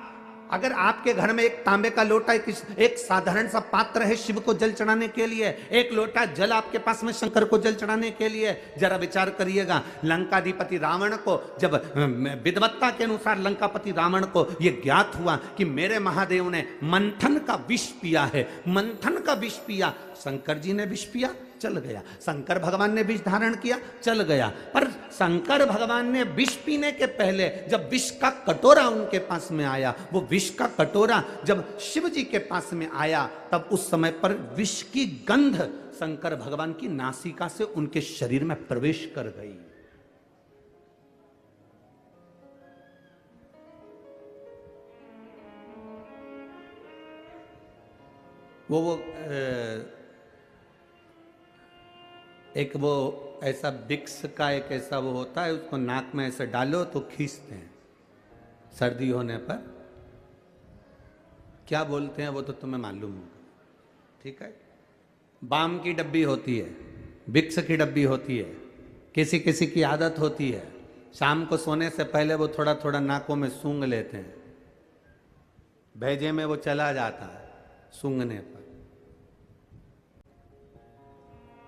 अगर आपके घर में एक तांबे का लोटा, एक साधारण सा पात्र है शिव को जल चढ़ाने के लिए, एक लोटा जल आपके पास में शंकर को जल चढ़ाने के लिए, जरा विचार करिएगा। लंकाधिपति रावण को जब विद्वत्ता के अनुसार लंकापति रावण को यह ज्ञात हुआ कि मेरे महादेव ने मंथन का विष पिया है, मंथन का विष पिया, शंकर जी ने विष पिया, चल गया। शंकर भगवान ने विष धारण किया, चल गया। पर शंकर भगवान ने विष पीने के पहले जब विष का कटोरा उनके पास में आया, वो विष का कटोरा जब शिव जी के पास में आया, तब उस समय पर विष की गंध शंकर भगवान की नासिका से उनके शरीर में प्रवेश कर गई। वो एक वो ऐसा विक्स का एक ऐसा वो होता है, उसको नाक में ऐसे डालो तो खींचते हैं सर्दी होने पर, क्या बोलते हैं वो तो तुम्हें मालूम होगा, ठीक है। बाम की डब्बी होती है, विक्स की डब्बी होती है, किसी किसी की आदत होती है शाम को सोने से पहले वो थोड़ा थोड़ा नाकों में सूंघ लेते हैं, भेजे में वो चला जाता है सूंघने पर।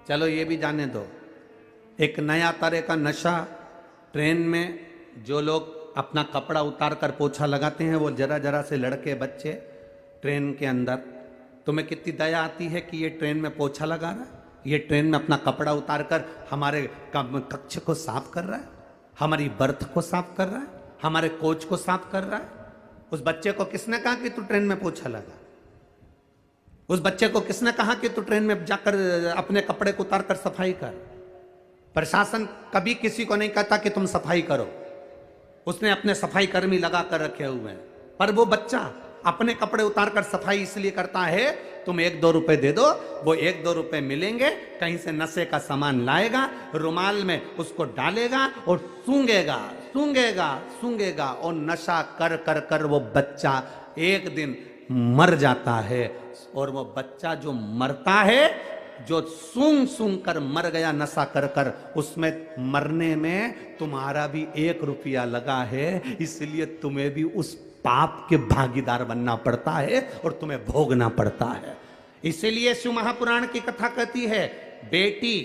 चलो ये भी जाने दो, एक नया तरह का नशा ट्रेन में जो लोग अपना कपड़ा उतार कर पोछा लगाते हैं, वो जरा जरा से लड़के बच्चे ट्रेन के अंदर, तुम्हें कितनी दया आती है कि ये ट्रेन में पोछा लगा रहा है, ये ट्रेन में अपना कपड़ा उतार कर हमारे कक्ष को साफ कर रहा है, हमारी बर्थ को साफ कर रहा है, हमारे कोच को साफ कर रहा है। उस बच्चे को किसने कहा कि तू ट्रेन में पोछा लगा? उस बच्चे को किसने कहा कि तू ट्रेन में जाकर अपने कपड़े को उतार कर सफाई कर? प्रशासन कभी किसी को नहीं कहता कि तुम सफाई करो, उसने अपने सफाई कर्मी लगा कर रखे हुए हैं, पर वो बच्चा अपने कपड़े उतार कर सफाई इसलिए करता है, तुम 1-2 रुपए दे दो, वो 1-2 रुपए मिलेंगे, कहीं से नशे का सामान लाएगा, रुमाल में उसको डालेगा और सूंघेगा सूंघेगा सूंघेगा, और नशा कर कर कर वो बच्चा एक दिन मर जाता है। और वो बच्चा जो मरता है, जो सूंघ सूंघ कर मर गया नशा कर कर, उसमें मरने में तुम्हारा भी 1 रुपया लगा है, इसलिए तुम्हें भी उस पाप के भागीदार बनना पड़ता है और तुम्हें भोगना पड़ता है। इसीलिए शिव महापुराण की कथा कहती है, बेटी,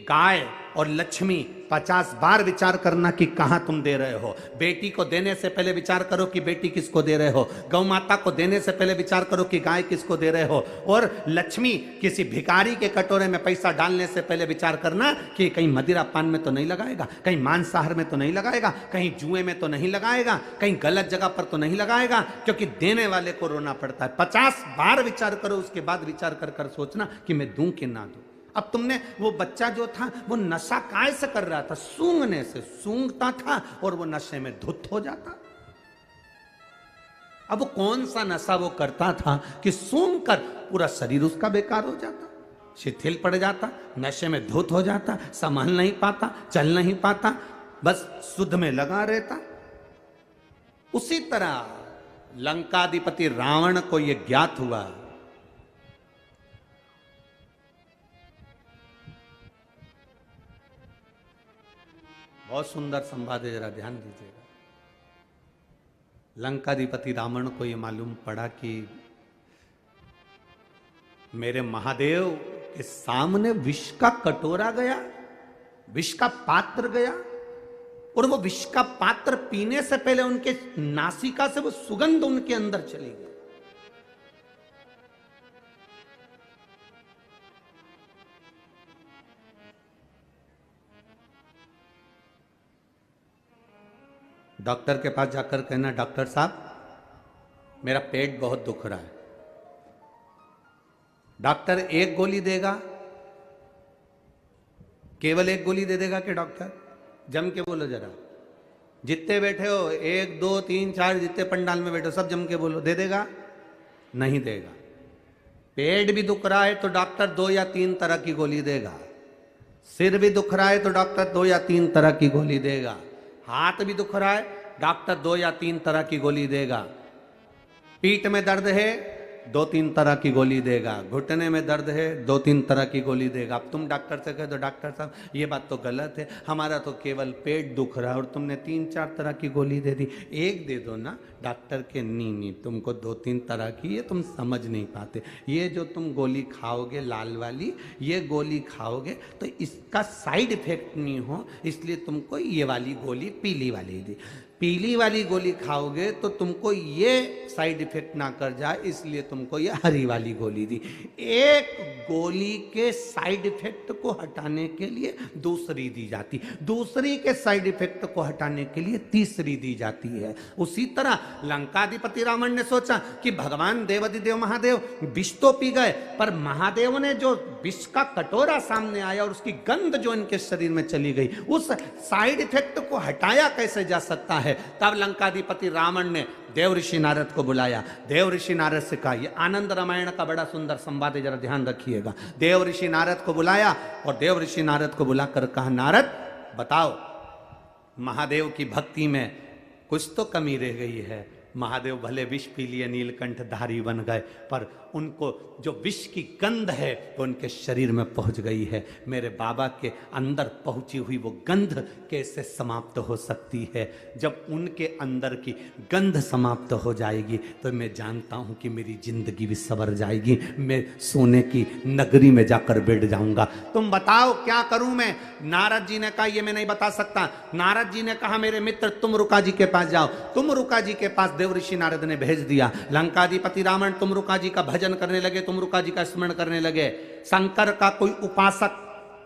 गाय और लक्ष्मी 50 बार विचार करना कि कहां तुम दे रहे हो। बेटी को देने से पहले विचार करो कि बेटी किसको दे रहे हो, गौ माता को देने से पहले विचार करो कि गाय किसको दे रहे हो, और लक्ष्मी किसी भिखारी के कटोरे में पैसा डालने से पहले विचार करना कि कहीं मदिरा पान में तो नहीं लगाएगा, कहीं मांसाहार में तो नहीं लगाएगा, कहीं जुए में तो नहीं लगाएगा, कहीं गलत जगह पर तो नहीं लगाएगा, क्योंकि देने वाले को रोना पड़ता है। 50 बार विचार करो, उसके बाद विचार कर कर सोचना कि मैं दूं कि ना दूं। अब तुमने, वो बच्चा जो था वो नशा काय से कर रहा था? सूंघने से। सूंघता था और वो नशे में धुत हो जाता। अब वो कौन सा नशा वो करता था कि सूंघ कर पूरा शरीर उसका बेकार हो जाता, शिथिल पड़ जाता, नशे में धुत हो जाता, संभल नहीं पाता, चल नहीं पाता, बस शुद्ध में लगा रहता। उसी तरह लंकाधिपति रावण को यह ज्ञात हुआ, बहुत सुंदर संवाद है, जरा ध्यान दीजिएगा। लंकाधिपति रावण को यह मालूम पड़ा कि मेरे महादेव के सामने विष का कटोरा गया, विष का पात्र गया, और वो विष का पात्र पीने से पहले उनके नासिका से वो सुगंध उनके अंदर चली गई। डॉक्टर के पास जाकर कहना, डॉक्टर साहब मेरा पेट बहुत दुख रहा है। डॉक्टर 1 गोली देगा, केवल 1 गोली दे देगा कि डॉक्टर? जम के बोलो जरा, जितने बैठे हो 1 2 3 4 जितने पंडाल में बैठे हो सब जम के बोलो, दे देगा? नहीं देगा। पेट भी दुख रहा है तो डॉक्टर 2 या 3 तरह की गोली देगा। सिर भी दुख रहा है तो डॉक्टर 2 या 3 तरह की गोली देगा। हाथ भी दुख रहा है, डॉक्टर 2 या 3 तरह की गोली देगा। पीठ में दर्द है, 2-3 तरह की गोली देगा। घुटने में दर्द है, 2-3 तरह की गोली देगा। अब तुम डॉक्टर से कहे तो डॉक्टर साहब ये बात तो गलत है, हमारा तो केवल पेट दुख रहा है और तुमने 3-4 तरह की गोली दे दी। एक दे दो ना। डॉक्टर के नहीं, तुमको 2-3 तरह की, ये तुम समझ नहीं पाते। ये जो तुम गोली खाओगे लाल वाली, ये गोली खाओगे तो इसका साइड इफेक्ट नहीं हो, इसलिए तुमको ये वाली गोली पीली वाली दी। पीली वाली गोली खाओगे तो तुमको ये साइड इफेक्ट ना कर जाए, इसलिए तुमको ये हरी वाली गोली दी। एक गोली के साइड इफेक्ट को हटाने के लिए दूसरी दी जाती, दूसरी के साइड इफेक्ट को हटाने के लिए तीसरी दी जाती है। उसी तरह लंकाधिपति रावण ने सोचा कि भगवान देवाधिदेव महादेव विष तो पी गए, पर महादेव ने जो विष का कटोरा सामने आया और उसकी गंध जो इनके शरीर में चली गई, उस साइड इफेक्ट को हटाया कैसे जा सकता है। तब लंकाधिपति रावण ने देव ऋषि नारद को बुलाया। देव ऋषि नारद से कहा, ये आनंद रामायण का बड़ा सुंदर संवाद है, जरा ध्यान रखिएगा। देव ऋषि नारद को बुलाया और देव ऋषि नारद को बुलाकर कहा, नारद बताओ, महादेव की भक्ति में कुछ तो कमी रह गई है। महादेव भले विष पी लिए, नीलकंठ धारी बन गए, पर उनको जो विष की गंध है वो उनके शरीर में पहुंच गई है। मेरे बाबा के अंदर पहुंची हुई वो गंध कैसे समाप्त हो सकती है? जब उनके अंदर की गंध समाप्त हो जाएगी तो मैं जानता हूं कि मेरी जिंदगी भी संवर जाएगी, मैं सोने की नगरी में जाकर बैठ जाऊंगा। तुम बताओ क्या करूं मैं? नारद जी ने कहा, ये मैं नहीं बता सकता। नारद जी ने कहा, मेरे मित्र तुम रुका जी के पास जाओ। तुम रुका जी के पास देव ऋषि नारद ने भेज दिया। लंकाधिपति रावण तुम रुका जी का भजन करने लगे, तुम रुका जी का स्मरण करने लगे। शंकर का कोई उपासक,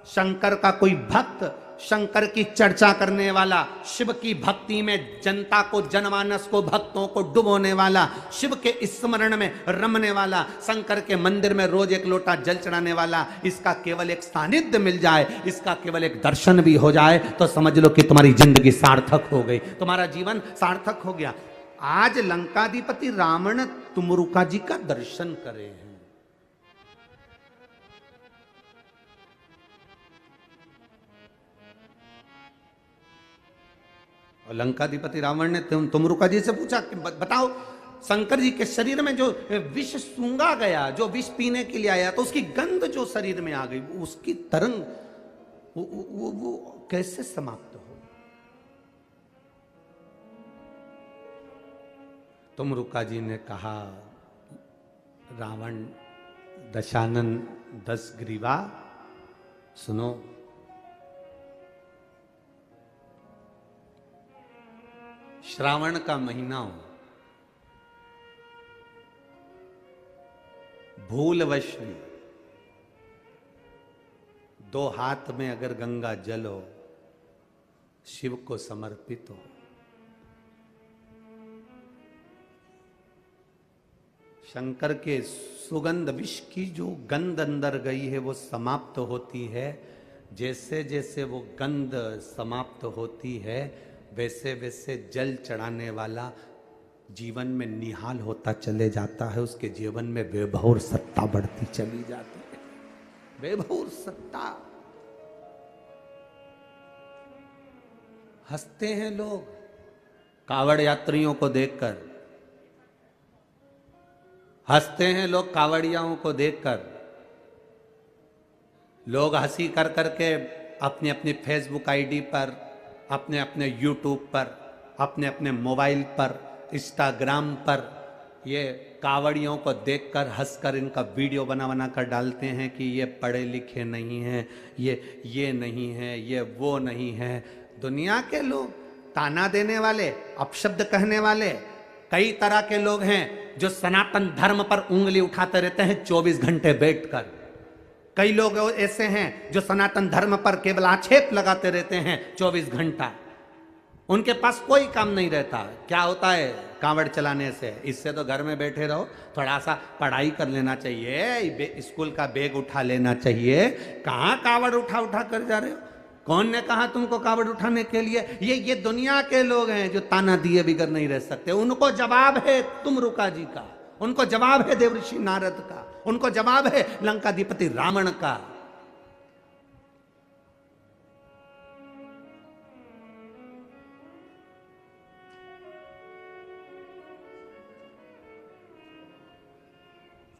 शंकर का कोई भक्त, शंकर की चर्चा करने वाला, शिव की भक्ति में जनता को, जनमानस को, भक्तों को डुबोने वाला, शिव के स्मरण में रमने वाला, शंकर के मंदिर में रोज एक लोटा जल चढ़ाने वाला, इसका केवल एक सानिध्य मिल जाए, इसका केवल एक दर्शन भी हो जाए तो समझ लो कि तुम्हारी जिंदगी सार्थक हो गई, तुम्हारा जीवन सार्थक हो गया। आज लंकाधिपति रावण तुमरुका जी का दर्शन करे हैं। और लंकाधिपति रावण ने तुमरुका जी से पूछा कि बताओ, शंकर जी के शरीर में जो विष सूंघा गया, जो विष पीने के लिए आया, तो उसकी गंध जो शरीर में आ गई, उसकी तरंग वो कैसे समाप्त हो? तुमरुका जी ने कहा, रावण दशानन 10 ग्रीवा, सुनो, श्रावण का महीना हो, भूलवश भी 2 हाथ में अगर गंगा जल हो, शिव को समर्पित हो, शंकर के सुगंध, विष की जो गंध अंदर गई है वो समाप्त होती है। जैसे जैसे वो गंध समाप्त होती है, वैसे वैसे जल चढ़ाने वाला जीवन में निहाल होता चले जाता है, उसके जीवन में वैभव और सत्ता बढ़ती चली जाती है। वैभव और सत्ता। हंसते हैं लोग कावड़ यात्रियों को देखकर, हंसते हैं लोग कावड़ियाओं को देखकर। लोग हंसी कर करके अपने अपने फेसबुक आईडी पर, अपने अपने यूट्यूब पर, अपने अपने मोबाइल पर, इंस्टाग्राम पर ये कावड़ियों को देखकर हंसकर इनका वीडियो बना बना कर डालते हैं कि ये पढ़े लिखे नहीं हैं, ये नहीं है, ये वो नहीं है। दुनिया के लोग, ताना देने वाले, अपशब्द कहने वाले, कई तरह के लोग हैं जो सनातन धर्म पर उंगली उठाते रहते हैं 24 घंटे बैठकर। कई लोग ऐसे हैं जो सनातन धर्म पर केवल आक्षेप लगाते रहते हैं 24 घंटा। उनके पास कोई काम नहीं रहता। क्या होता है कांवड़ चलाने से? इससे तो घर में बैठे रहो, थोड़ा सा पढ़ाई कर लेना चाहिए, स्कूल का बैग उठा लेना चाहिए। कहाँ कांवड़ उठा उठा कर जा रहे हो? कौन ने कहा तुमको कावड़ उठाने के लिए? ये दुनिया के लोग हैं जो ताना दिए बिगर नहीं रह सकते। उनको जवाब है तुमरुका जी का। उनको जवाब है देवर्षि नारद का, उनको जवाब है लंकाधिपति रावण का।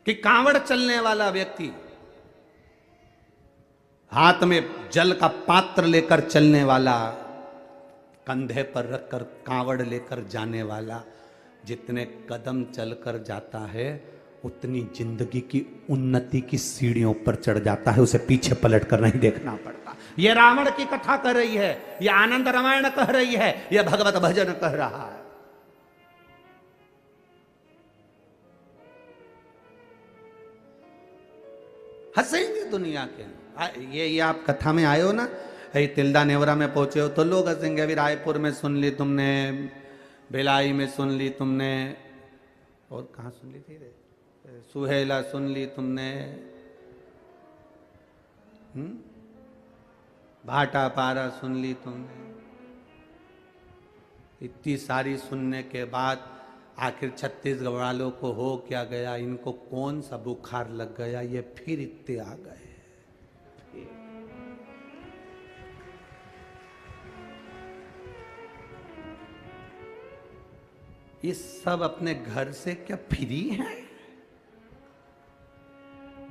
कि कांवड़ चलने वाला व्यक्ति, हाथ में जल का पात्र लेकर चलने वाला, कंधे पर रखकर कांवड़ लेकर जाने वाला, जितने कदम चलकर जाता है उतनी जिंदगी की उन्नति की सीढ़ियों पर चढ़ जाता है, उसे पीछे पलट कर नहीं देखना पड़ता। यह रावण की कथा कह रही है, यह आनंद रामायण कह रही है, यह भगवत भजन कह रहा है। हंसेंगे दुनिया के, ये आप कथा में आए हो ना, तिल्दा नेवरा में पहुंचे हो तो लोग हंसेंगे। अभी रायपुर में सुन ली तुमने, भिलाई में सुन ली तुमने, और कहाँ सुन ली थी रे, सुहेला सुन ली तुमने, भाटा पारा सुन ली तुमने। इतनी सारी सुनने के बाद आखिर छत्तीसगढ़ वालों को हो क्या गया, इनको कौन सा बुखार लग गया, ये फिर इतने आ गए। ये सब अपने घर से क्या फ्री हैं?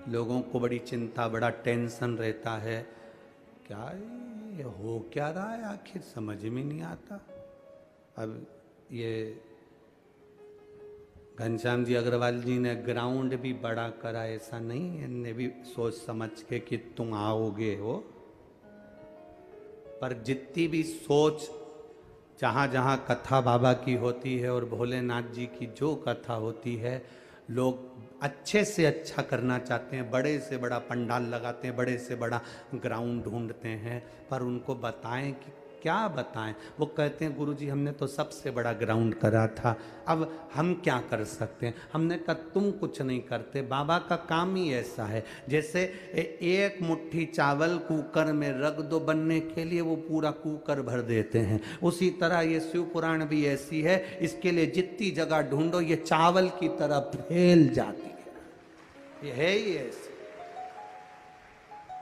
लोगों को बड़ी चिंता, बड़ा टेंशन रहता है, क्या ये हो क्या रहा है, आखिर समझ में नहीं आता। अब ये घनश्याम जी अग्रवाल जी ने ग्राउंड भी बड़ा करा, ऐसा नहीं, इनने भी सोच समझ के कि तुम आओगे हो, पर जितनी भी सोच, जहाँ जहाँ कथा बाबा की होती है और भोलेनाथ जी की जो कथा होती है, लोग अच्छे से अच्छा करना चाहते हैं, बड़े से बड़ा पंडाल लगाते हैं, बड़े से बड़ा ग्राउंड ढूंढते हैं, पर उनको बताएं कि क्या बताएं। वो कहते हैं गुरुजी हमने तो सबसे बड़ा ग्राउंड करा था, अब हम क्या कर सकते हैं। हमने कहा तुम कुछ नहीं करते, बाबा का काम ही ऐसा है। जैसे एक मुट्ठी चावल कुकर में रख दो बनने के लिए, वो पूरा कुकर भर देते हैं। उसी तरह ये शिव पुराण भी ऐसी है, इसके लिए जितनी जगह ढूंढो ये चावल की तरह फैल जाती है। ये है ही ऐसे।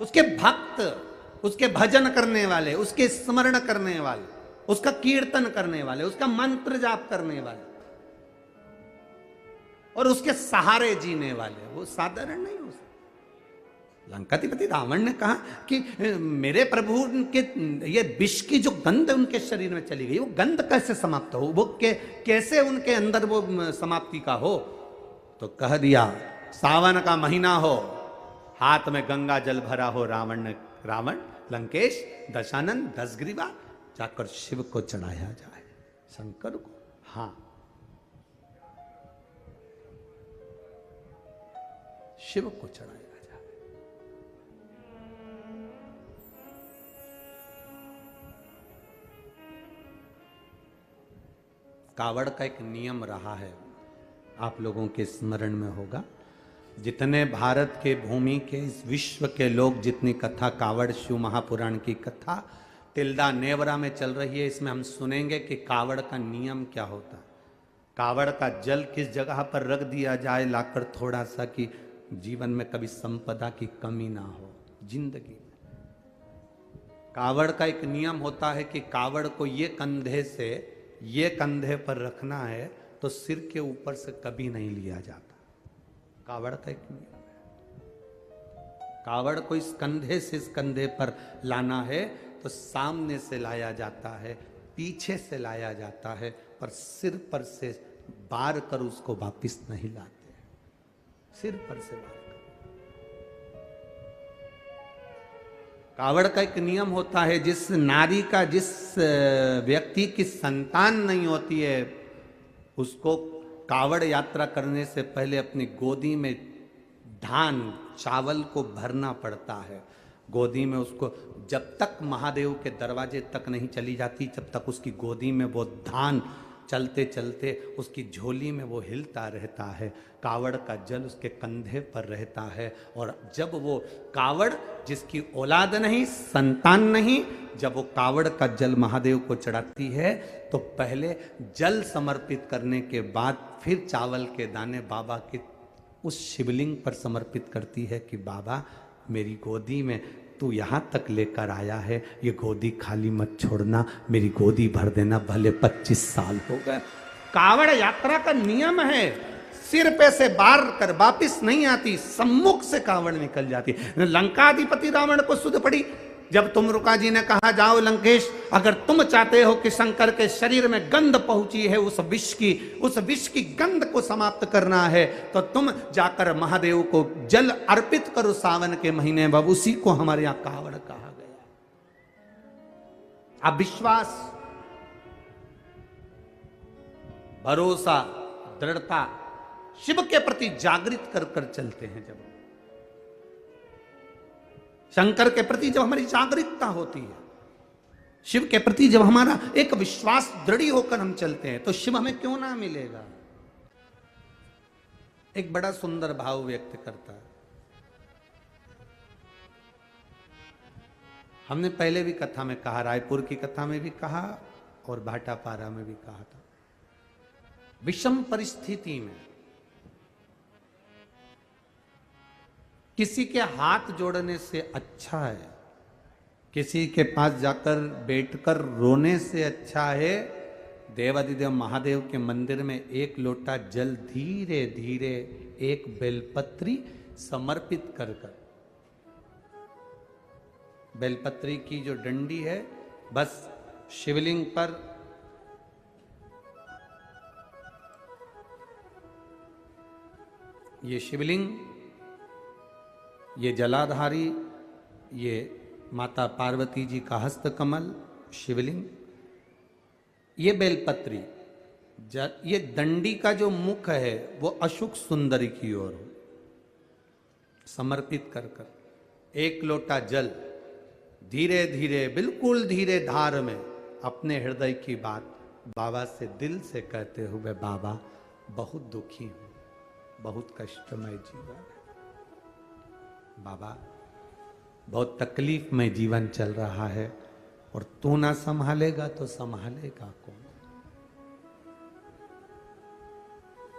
उसके भक्त, उसके भजन करने वाले, उसके स्मरण करने वाले, उसका कीर्तन करने वाले, उसका मंत्र जाप करने वाले और उसके सहारे जीने वाले, वो साधारण नहीं हो सकते। लंकाधिपति रावण ने कहा कि मेरे प्रभु के ये विष की जो गंध उनके शरीर में चली गई, वो गंध कैसे समाप्त हो, वो कैसे उनके अंदर वो समाप्ति का हो। तो कह दिया सावन का महीना हो, हाथ में गंगा जल भरा हो, रावण लंकेश दशानन 10 ग्रीवा जाकर शिव को चढ़ाया जाए, शंकर को। हाँ, शिव को चढ़ाया जाए। कावड़ का एक नियम रहा है, आप लोगों के स्मरण में होगा। जितने भारत के भूमि के, इस विश्व के लोग, जितनी कथा कावड़ शिव महापुराण की कथा तिल्दा नेवरा में चल रही है, इसमें हम सुनेंगे कि कावड़ का नियम क्या होता है। कावड़ का जल किस जगह पर रख दिया जाए लाकर थोड़ा सा, कि जीवन में कभी संपदा की कमी ना हो जिंदगी में। कावड़ का एक नियम होता है कि कावड़ को ये कंधे से ये कंधे पर रखना है तो सिर के ऊपर से कभी नहीं लिया जाता। कावड़ का एक नियम है। कावड़ को इस कंधे से इस कंधे पर लाना है तो सामने से लाया जाता है, पीछे से लाया जाता है, पर सिर पर से बार कर उसको वापिस नहीं लाते, सिर पर से बार कर। कावड़ का एक नियम होता है, जिस नारी का, जिस व्यक्ति की संतान नहीं होती है, उसको कावड़ यात्रा करने से पहले अपनी गोदी में धान चावल को भरना पड़ता है। गोदी में उसको, जब तक महादेव के दरवाजे तक नहीं चली जाती, जब तक उसकी गोदी में वो धान चलते चलते उसकी झोली में वो हिलता रहता है, कावड़ का जल उसके कंधे पर रहता है। और जब वो कावड़, जिसकी औलाद नहीं, संतान नहीं, जब वो कावड़ का जल महादेव को चढ़ाती है तो पहले जल समर्पित करने के बाद फिर चावल के दाने बाबा के उस शिवलिंग पर समर्पित करती है कि बाबा मेरी गोदी में तू यहाँ तक लेकर आया है, ये गोदी खाली मत छोड़ना, मेरी गोदी भर देना, भले 25 साल हो गए। कावड़ यात्रा का नियम है, सिर पे से बार कर वापिस नहीं आती, सम्मुख से कावड़ निकल जाती। लंकाधिपति रावण को सुध पड़ी जब तुमरुका जी ने कहा जाओ लंकेश, अगर तुम चाहते हो कि शंकर के शरीर में गंध पहुंची है उस विष की गंध को समाप्त करना है, तो तुम जाकर महादेव को जल अर्पित करो सावन के महीने में। उसी को हमारे यहां कावड़ कहा गया। अब विश्वास, भरोसा, दृढ़ता शिव के प्रति जागृत कर कर चलते हैं। जब शंकर के प्रति जब हमारी जागरूकता होती है, शिव के प्रति जब हमारा एक विश्वास दृढ़ होकर हम चलते हैं, तो शिव हमें क्यों ना मिलेगा। एक बड़ा सुंदर भाव व्यक्त करता है। हमने पहले भी कथा में कहा, रायपुर की कथा में भी कहा और भाटापारा में भी कहा था, विषम परिस्थिति में किसी के हाथ जोड़ने से अच्छा है, किसी के पास जाकर बैठकर रोने से अच्छा है, देवादिदेव महादेव के मंदिर में एक लोटा जल धीरे धीरे एक बेलपत्री समर्पित कर कर, बेलपत्री की जो डंडी है बस शिवलिंग पर ये शिवलिंग, ये जलाधारी, ये माता पार्वती जी का हस्तकमल शिवलिंग, ये बेलपत्री, ये दंडी का जो मुख है वो अशुक सुंदरी की ओर समर्पित कर कर एक लोटा जल धीरे धीरे, बिल्कुल धीरे धार में अपने हृदय की बात बाबा से दिल से कहते हुए, बाबा बहुत दुखी हूं, बहुत कष्टमय जीवन है, बाबा बहुत तकलीफ में जीवन चल रहा है, और तू ना संभालेगा तो संभालेगा कौन।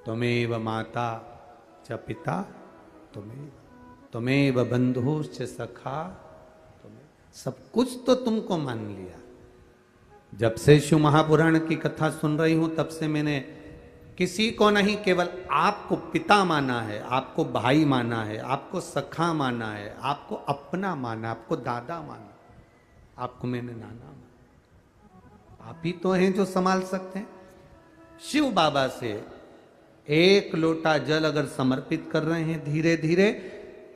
त्वमेव माता च पिता त्वमेव बंधुश्च सखा, सब कुछ तो तुमको मान लिया। जब से शिव महापुराण की कथा सुन रही हूं तब से मैंने किसी को नहीं, केवल आपको पिता माना है, आपको भाई माना है, आपको सखा माना है, आपको अपना माना, आपको दादा माना, आपको मैंने नाना माना। आप ही तो हैं जो संभाल सकते हैं। शिव बाबा से एक लोटा जल अगर समर्पित कर रहे हैं धीरे धीरे,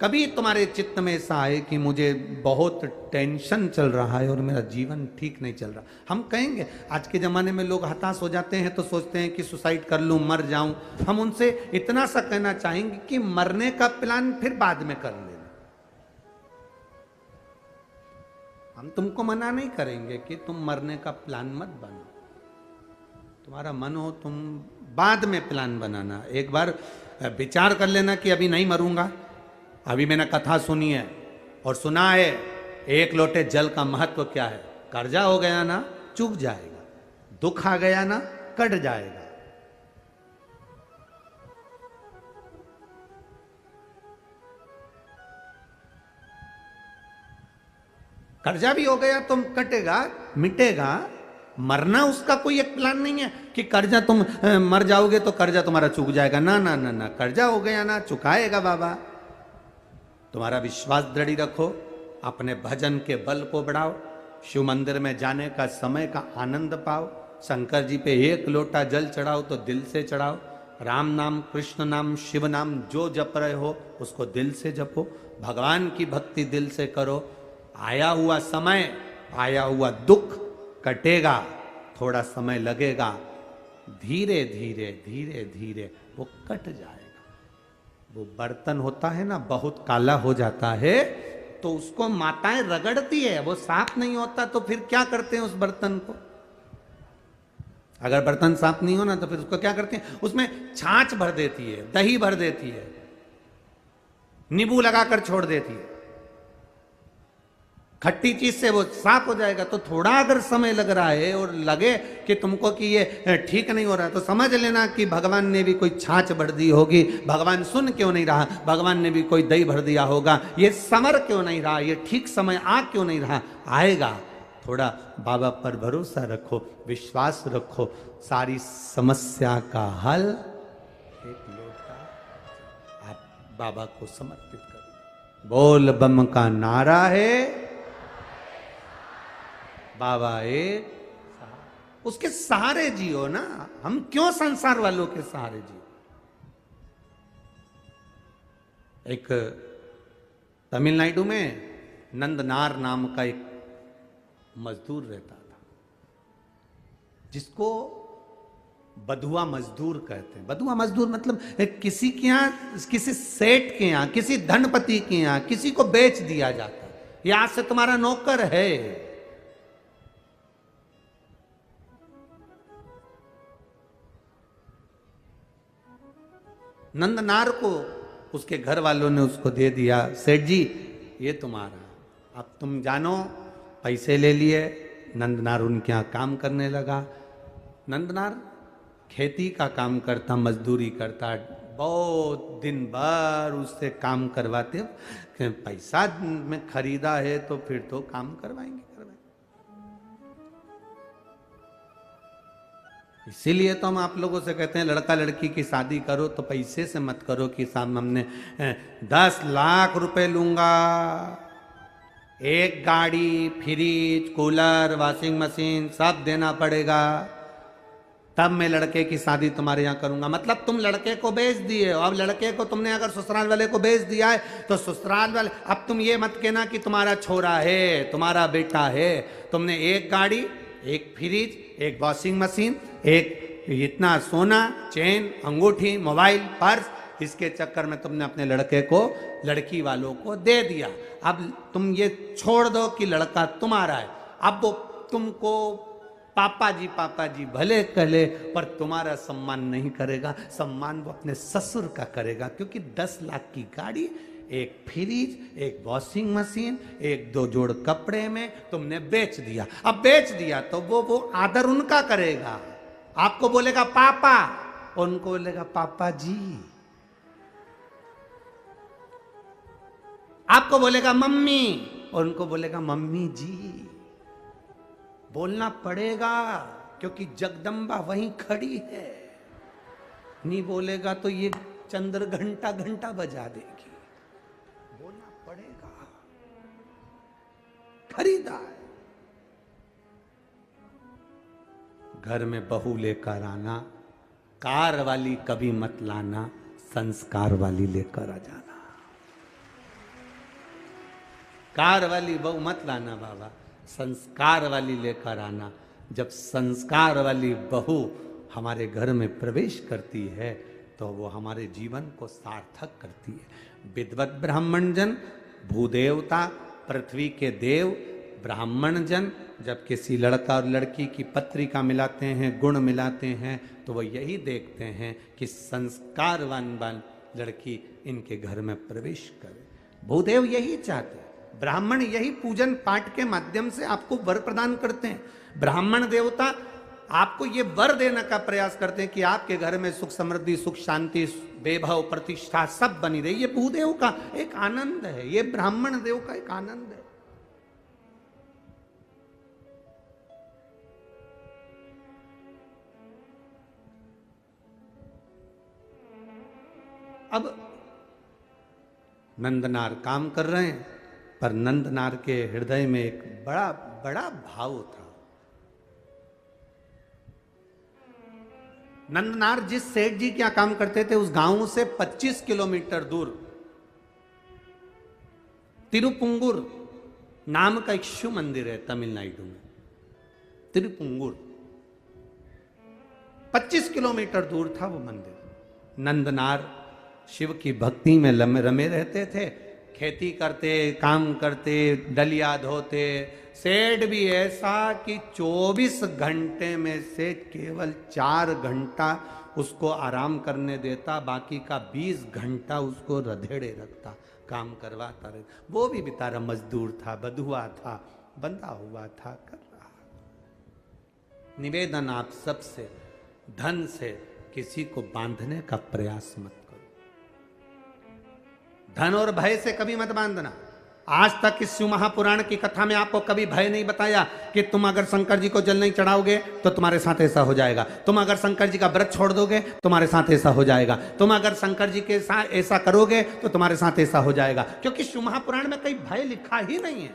कभी तुम्हारे चित्त में ऐसा आए कि मुझे बहुत टेंशन चल रहा है और मेरा जीवन ठीक नहीं चल रहा, हम कहेंगे, आज के ज़माने में लोग हताश हो जाते हैं तो सोचते हैं कि सुसाइड कर लूँ, मर जाऊं। हम उनसे इतना सा कहना चाहेंगे कि मरने का प्लान फिर बाद में कर लेना। हम तुमको मना नहीं करेंगे कि तुम मरने का प्लान मत बनाओ, तुम्हारा मन हो तुम बाद में प्लान बनाना। एक बार विचार कर लेना कि अभी नहीं मरूंगा, अभी मैंने कथा सुनी है और सुना है एक लोटे जल का महत्व क्या है। कर्जा हो गया ना चूक जाएगा, दुख आ गया ना कट जाएगा। कर्जा भी हो गया तो कटेगा, मिटेगा। मरना उसका कोई एक प्लान नहीं है कि कर्जा तुम मर जाओगे तो कर्जा तुम्हारा चूक जाएगा। ना ना ना ना, कर्जा हो गया ना चुकाएगा बाबा। तुम्हारा विश्वास दृढ़ रखो, अपने भजन के बल को बढ़ाओ, शिव मंदिर में जाने का समय का आनंद पाओ, शंकर जी पे एक लोटा जल चढ़ाओ तो दिल से चढ़ाओ, राम नाम, कृष्ण नाम, शिव नाम जो जप रहे हो उसको दिल से जपो, भगवान की भक्ति दिल से करो। आया हुआ समय, आया हुआ दुख कटेगा, थोड़ा समय लगेगा, धीरे धीरे धीरे धीरे वो कट जाएगा। वो बर्तन होता है ना बहुत काला हो जाता है तो उसको माताएं रगड़ती है, वो साफ नहीं होता तो फिर क्या करते हैं उस बर्तन को, अगर बर्तन साफ नहीं हो ना तो फिर उसको क्या करते हैं, उसमें छाछ भर देती है, दही भर देती है, नींबू लगाकर छोड़ देती है, खट्टी चीज से वो साफ हो जाएगा। तो थोड़ा अगर समय लग रहा है और लगे कि तुमको कि ये ठीक नहीं हो रहा है, तो समझ लेना कि भगवान ने भी कोई छाछ भर दी होगी। भगवान सुन क्यों नहीं रहा, भगवान ने भी कोई दही भर दिया होगा। ये समर क्यों नहीं रहा, ये ठीक समय आ क्यों नहीं रहा, आएगा। थोड़ा बाबा पर भरोसा रखो, विश्वास रखो, सारी समस्या का हल एक लोटा आप बाबा को समर्पित करो। बोल बम का नारा है, बाबा एक, उसके सहारे जियो ना। हम क्यों संसार वालों के सहारे जियो। एक तमिलनाडु में नंदनार नाम का एक मजदूर रहता था, जिसको बधुआ मजदूर कहते हैं। बधुआ मजदूर मतलब किसी के यहां, किसी सेठ के यहां, किसी धनपति के यहां किसी को बेच दिया जाता है, ये आज से तुम्हारा नौकर है। नंदनार को उसके घर वालों ने उसको दे दिया, सेठ जी ये तुम्हारा, अब तुम जानो। पैसे ले लिए, नंदनार उनके यहाँ काम करने लगा। नंदनार खेती का काम करता, मजदूरी करता, बहुत दिन भर उससे काम करवाते। पैसा में खरीदा है तो फिर तो काम करवाएंगे। इसीलिए तो हम आप लोगों से कहते हैं लड़का लड़की की शादी करो तो पैसे से मत करो कि साहब हमने 10 लाख रुपए लूंगा, एक गाड़ी, फ्रिज, कूलर, वॉशिंग मशीन सब देना पड़ेगा, तब मैं लड़के की शादी तुम्हारे यहाँ करूंगा। मतलब तुम लड़के को बेच दिए। अब लड़के को तुमने अगर ससुराल वाले को बेच दिया है तो ससुराल वाले, अब तुम ये मत कहना कि तुम्हारा छोरा है, तुम्हारा बेटा है। तुमने एक गाड़ी, एक फ्रिज, एक वॉशिंग मशीन, एक इतना सोना, चेन, अंगूठी, मोबाइल, पर्स, इसके चक्कर में तुमने अपने लड़के को लड़की वालों को दे दिया। अब तुम ये छोड़ दो कि लड़का तुम्हारा है। अब वो तुमको पापा जी भले कहले, पर तुम्हारा सम्मान नहीं करेगा। सम्मान वो अपने ससुर का करेगा, क्योंकि 10 लाख की गाड़ी, एक फ्रिज, एक वॉशिंग मशीन, एक 2 जोड़ कपड़े में तुमने बेच दिया। अब बेच दिया तो वो आदर उनका करेगा। आपको बोलेगा पापा, उनको बोलेगा पापा जी। आपको बोलेगा मम्मी, उनको बोलेगा मम्मी जी। बोलना पड़ेगा, क्योंकि जगदम्बा वहीं खड़ी है। नहीं बोलेगा तो ये चंद्र घंटा घंटा बजा देगी। बोलना पड़ेगा, खरीदा है। घर में बहू लेकर आना, कार वाली कभी मत लाना, संस्कार वाली लेकर आ जाना। कार वाली बहू मत लाना बाबा, संस्कार वाली लेकर आना। जब संस्कार वाली बहू हमारे घर में प्रवेश करती है तो वो हमारे जीवन को सार्थक करती है। विद्वत ब्राह्मण जन, भूदेवता, पृथ्वी के देव, ब्राह्मण जन जब किसी लड़का और लड़की की पत्रिका मिलाते हैं, गुण मिलाते हैं, तो वो यही देखते हैं कि संस्कारवान लड़की इनके घर में प्रवेश करे। भूदेव यही चाहते हैं। ब्राह्मण यही पूजन पाठ के माध्यम से आपको वर प्रदान करते हैं। ब्राह्मण देवता आपको ये वर देने का प्रयास करते हैं कि आपके घर में सुख समृद्धि, सुख शांति, वैभव, प्रतिष्ठा सब बनी रही। ये भूदेव का एक आनंद है, ये ब्राह्मण देव का एक आनंद है। अब नंदनार काम कर रहे हैं, पर नंदनार के हृदय में एक बड़ा बड़ा भाव था। नंदनार जिस सेठ जी क्या काम करते थे, उस गांव से 25 किलोमीटर दूर तिरुपुंगुर नाम का एक शिव मंदिर है तमिलनाडु में। तिरुपुंगुर 25 किलोमीटर दूर था वो मंदिर। नंदनार शिव की भक्ति में रमे रहते थे। खेती करते, काम करते, डलिया धोते, सेठ भी ऐसा कि 24 घंटे में से केवल 4 घंटा उसको आराम करने देता, बाकी का 20 घंटा उसको रधेड़े रखता, काम करवाता रहे। वो भी बेचारा मजदूर था, बधुआ था, बंधा हुआ था, कर रहा। निवेदन आप सबसे, धन से किसी को बांधने का प्रयास मत करो। धन और भय से कभी मत बांधना। आज तक इस शिव महापुराण की कथा में आपको कभी भय नहीं बताया कि तुम अगर शंकर जी को जल नहीं चढ़ाओगे तो तुम्हारे साथ ऐसा हो जाएगा, तुम अगर शंकर जी का व्रत छोड़ दोगे तुम्हारे साथ ऐसा हो जाएगा, तुम अगर शंकर जी के साथ ऐसा करोगे तो तुम्हारे साथ ऐसा हो जाएगा, क्योंकि शिव महापुराण में कहीं भय लिखा ही नहीं है।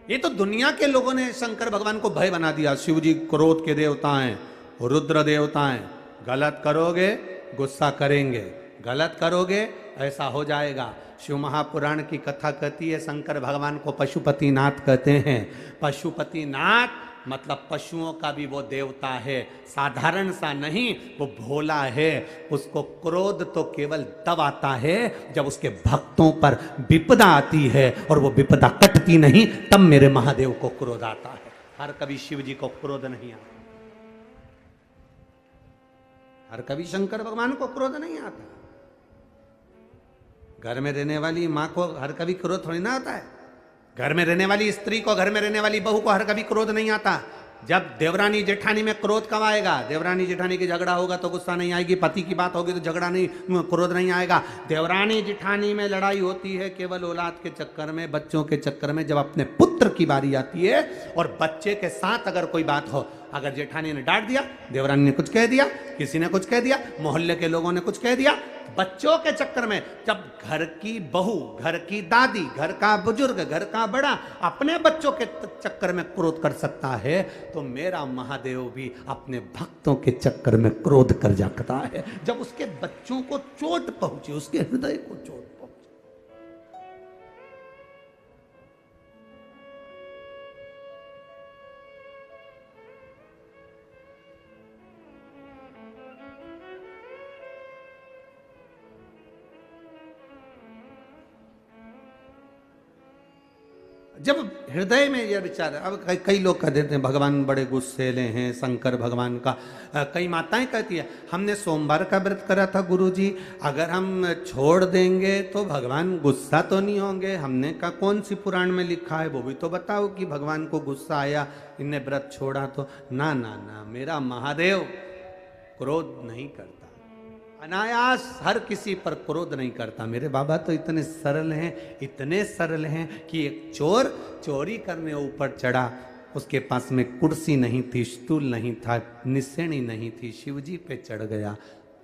ये तो दुनिया के लोगों ने शंकर भगवान को भय बना दिया। शिव जी क्रोध के देवता हैं, रुद्र देवता हैं, गलत करोगे गुस्सा करेंगे, गलत करोगे ऐसा हो जाएगा। शिव महापुराण की कथा कहती है शंकर भगवान को पशुपतिनाथ कहते हैं। पशुपतिनाथ मतलब पशुओं का भी वो देवता है, साधारण सा नहीं, वो भोला है। उसको क्रोध तो केवल तब आता है जब उसके भक्तों पर विपदा आती है, और वो विपदा कटती नहीं तब मेरे महादेव को क्रोध आता है। हर कभी शिव जी को क्रोध नहीं आता, हर कभी शंकर भगवान को क्रोध नहीं आता। घर में रहने वाली माँ को हर कभी क्रोध थोड़ी ना आता है, घर में रहने वाली स्त्री को, घर में रहने वाली बहू को हर कभी क्रोध नहीं आता। जब देवरानी जेठानी में क्रोध कब आएगा? देवरानी जेठानी की झगड़ा होगा तो गुस्सा नहीं आएगी, पति की बात होगी तो झगड़ा नहीं, क्रोध नहीं आएगा। देवरानी जेठानी में लड़ाई होती है केवल औलाद के चक्कर में, बच्चों के चक्कर में। जब अपने पुत्र की बारी आती है और बच्चे के साथ अगर कोई बात हो, अगर जेठानी ने डांट दिया, देवरानी ने कुछ कह दिया, किसी ने कुछ कह दिया, मोहल्ले के लोगों ने कुछ कह दिया, बच्चों के चक्कर में जब घर की बहू, घर की दादी, घर का बुजुर्ग, घर का बड़ा अपने बच्चों के चक्कर में क्रोध कर सकता है, तो मेरा महादेव भी अपने भक्तों के चक्कर में क्रोध कर सकता है। जब उसके बच्चों को चोट पहुंची, उसके हृदय को चोट पहुंची। जब हृदय में यह विचार, अब कई लोग कह देते हैं भगवान बड़े गुस्सेले हैं, शंकर भगवान का। कई माताएं कहती है हमने सोमवार का व्रत करा था गुरुजी, अगर हम छोड़ देंगे तो भगवान गुस्सा तो नहीं होंगे? हमने कहा कौन सी पुराण में लिखा है, वो भी तो बताओ कि भगवान को गुस्सा आया, इनने व्रत छोड़ा तो। ना ना ना, मेरा महादेव क्रोध नहीं करता, अनायास हर किसी पर क्रोध नहीं करता। मेरे बाबा तो इतने सरल हैं, इतने सरल हैं कि एक चोर चोरी करने ऊपर चढ़ा, उसके पास में कुर्सी नहीं थी, स्टूल नहीं था, निसेणी नहीं थी, शिवजी पे चढ़ गया,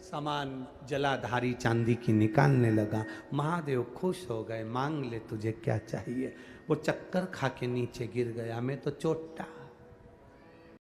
सामान जलाधारी चांदी की निकालने लगा। महादेव खुश हो गए, मांग ले तुझे क्या चाहिए। वो चक्कर खा के नीचे गिर गया, मैं तो चोटा।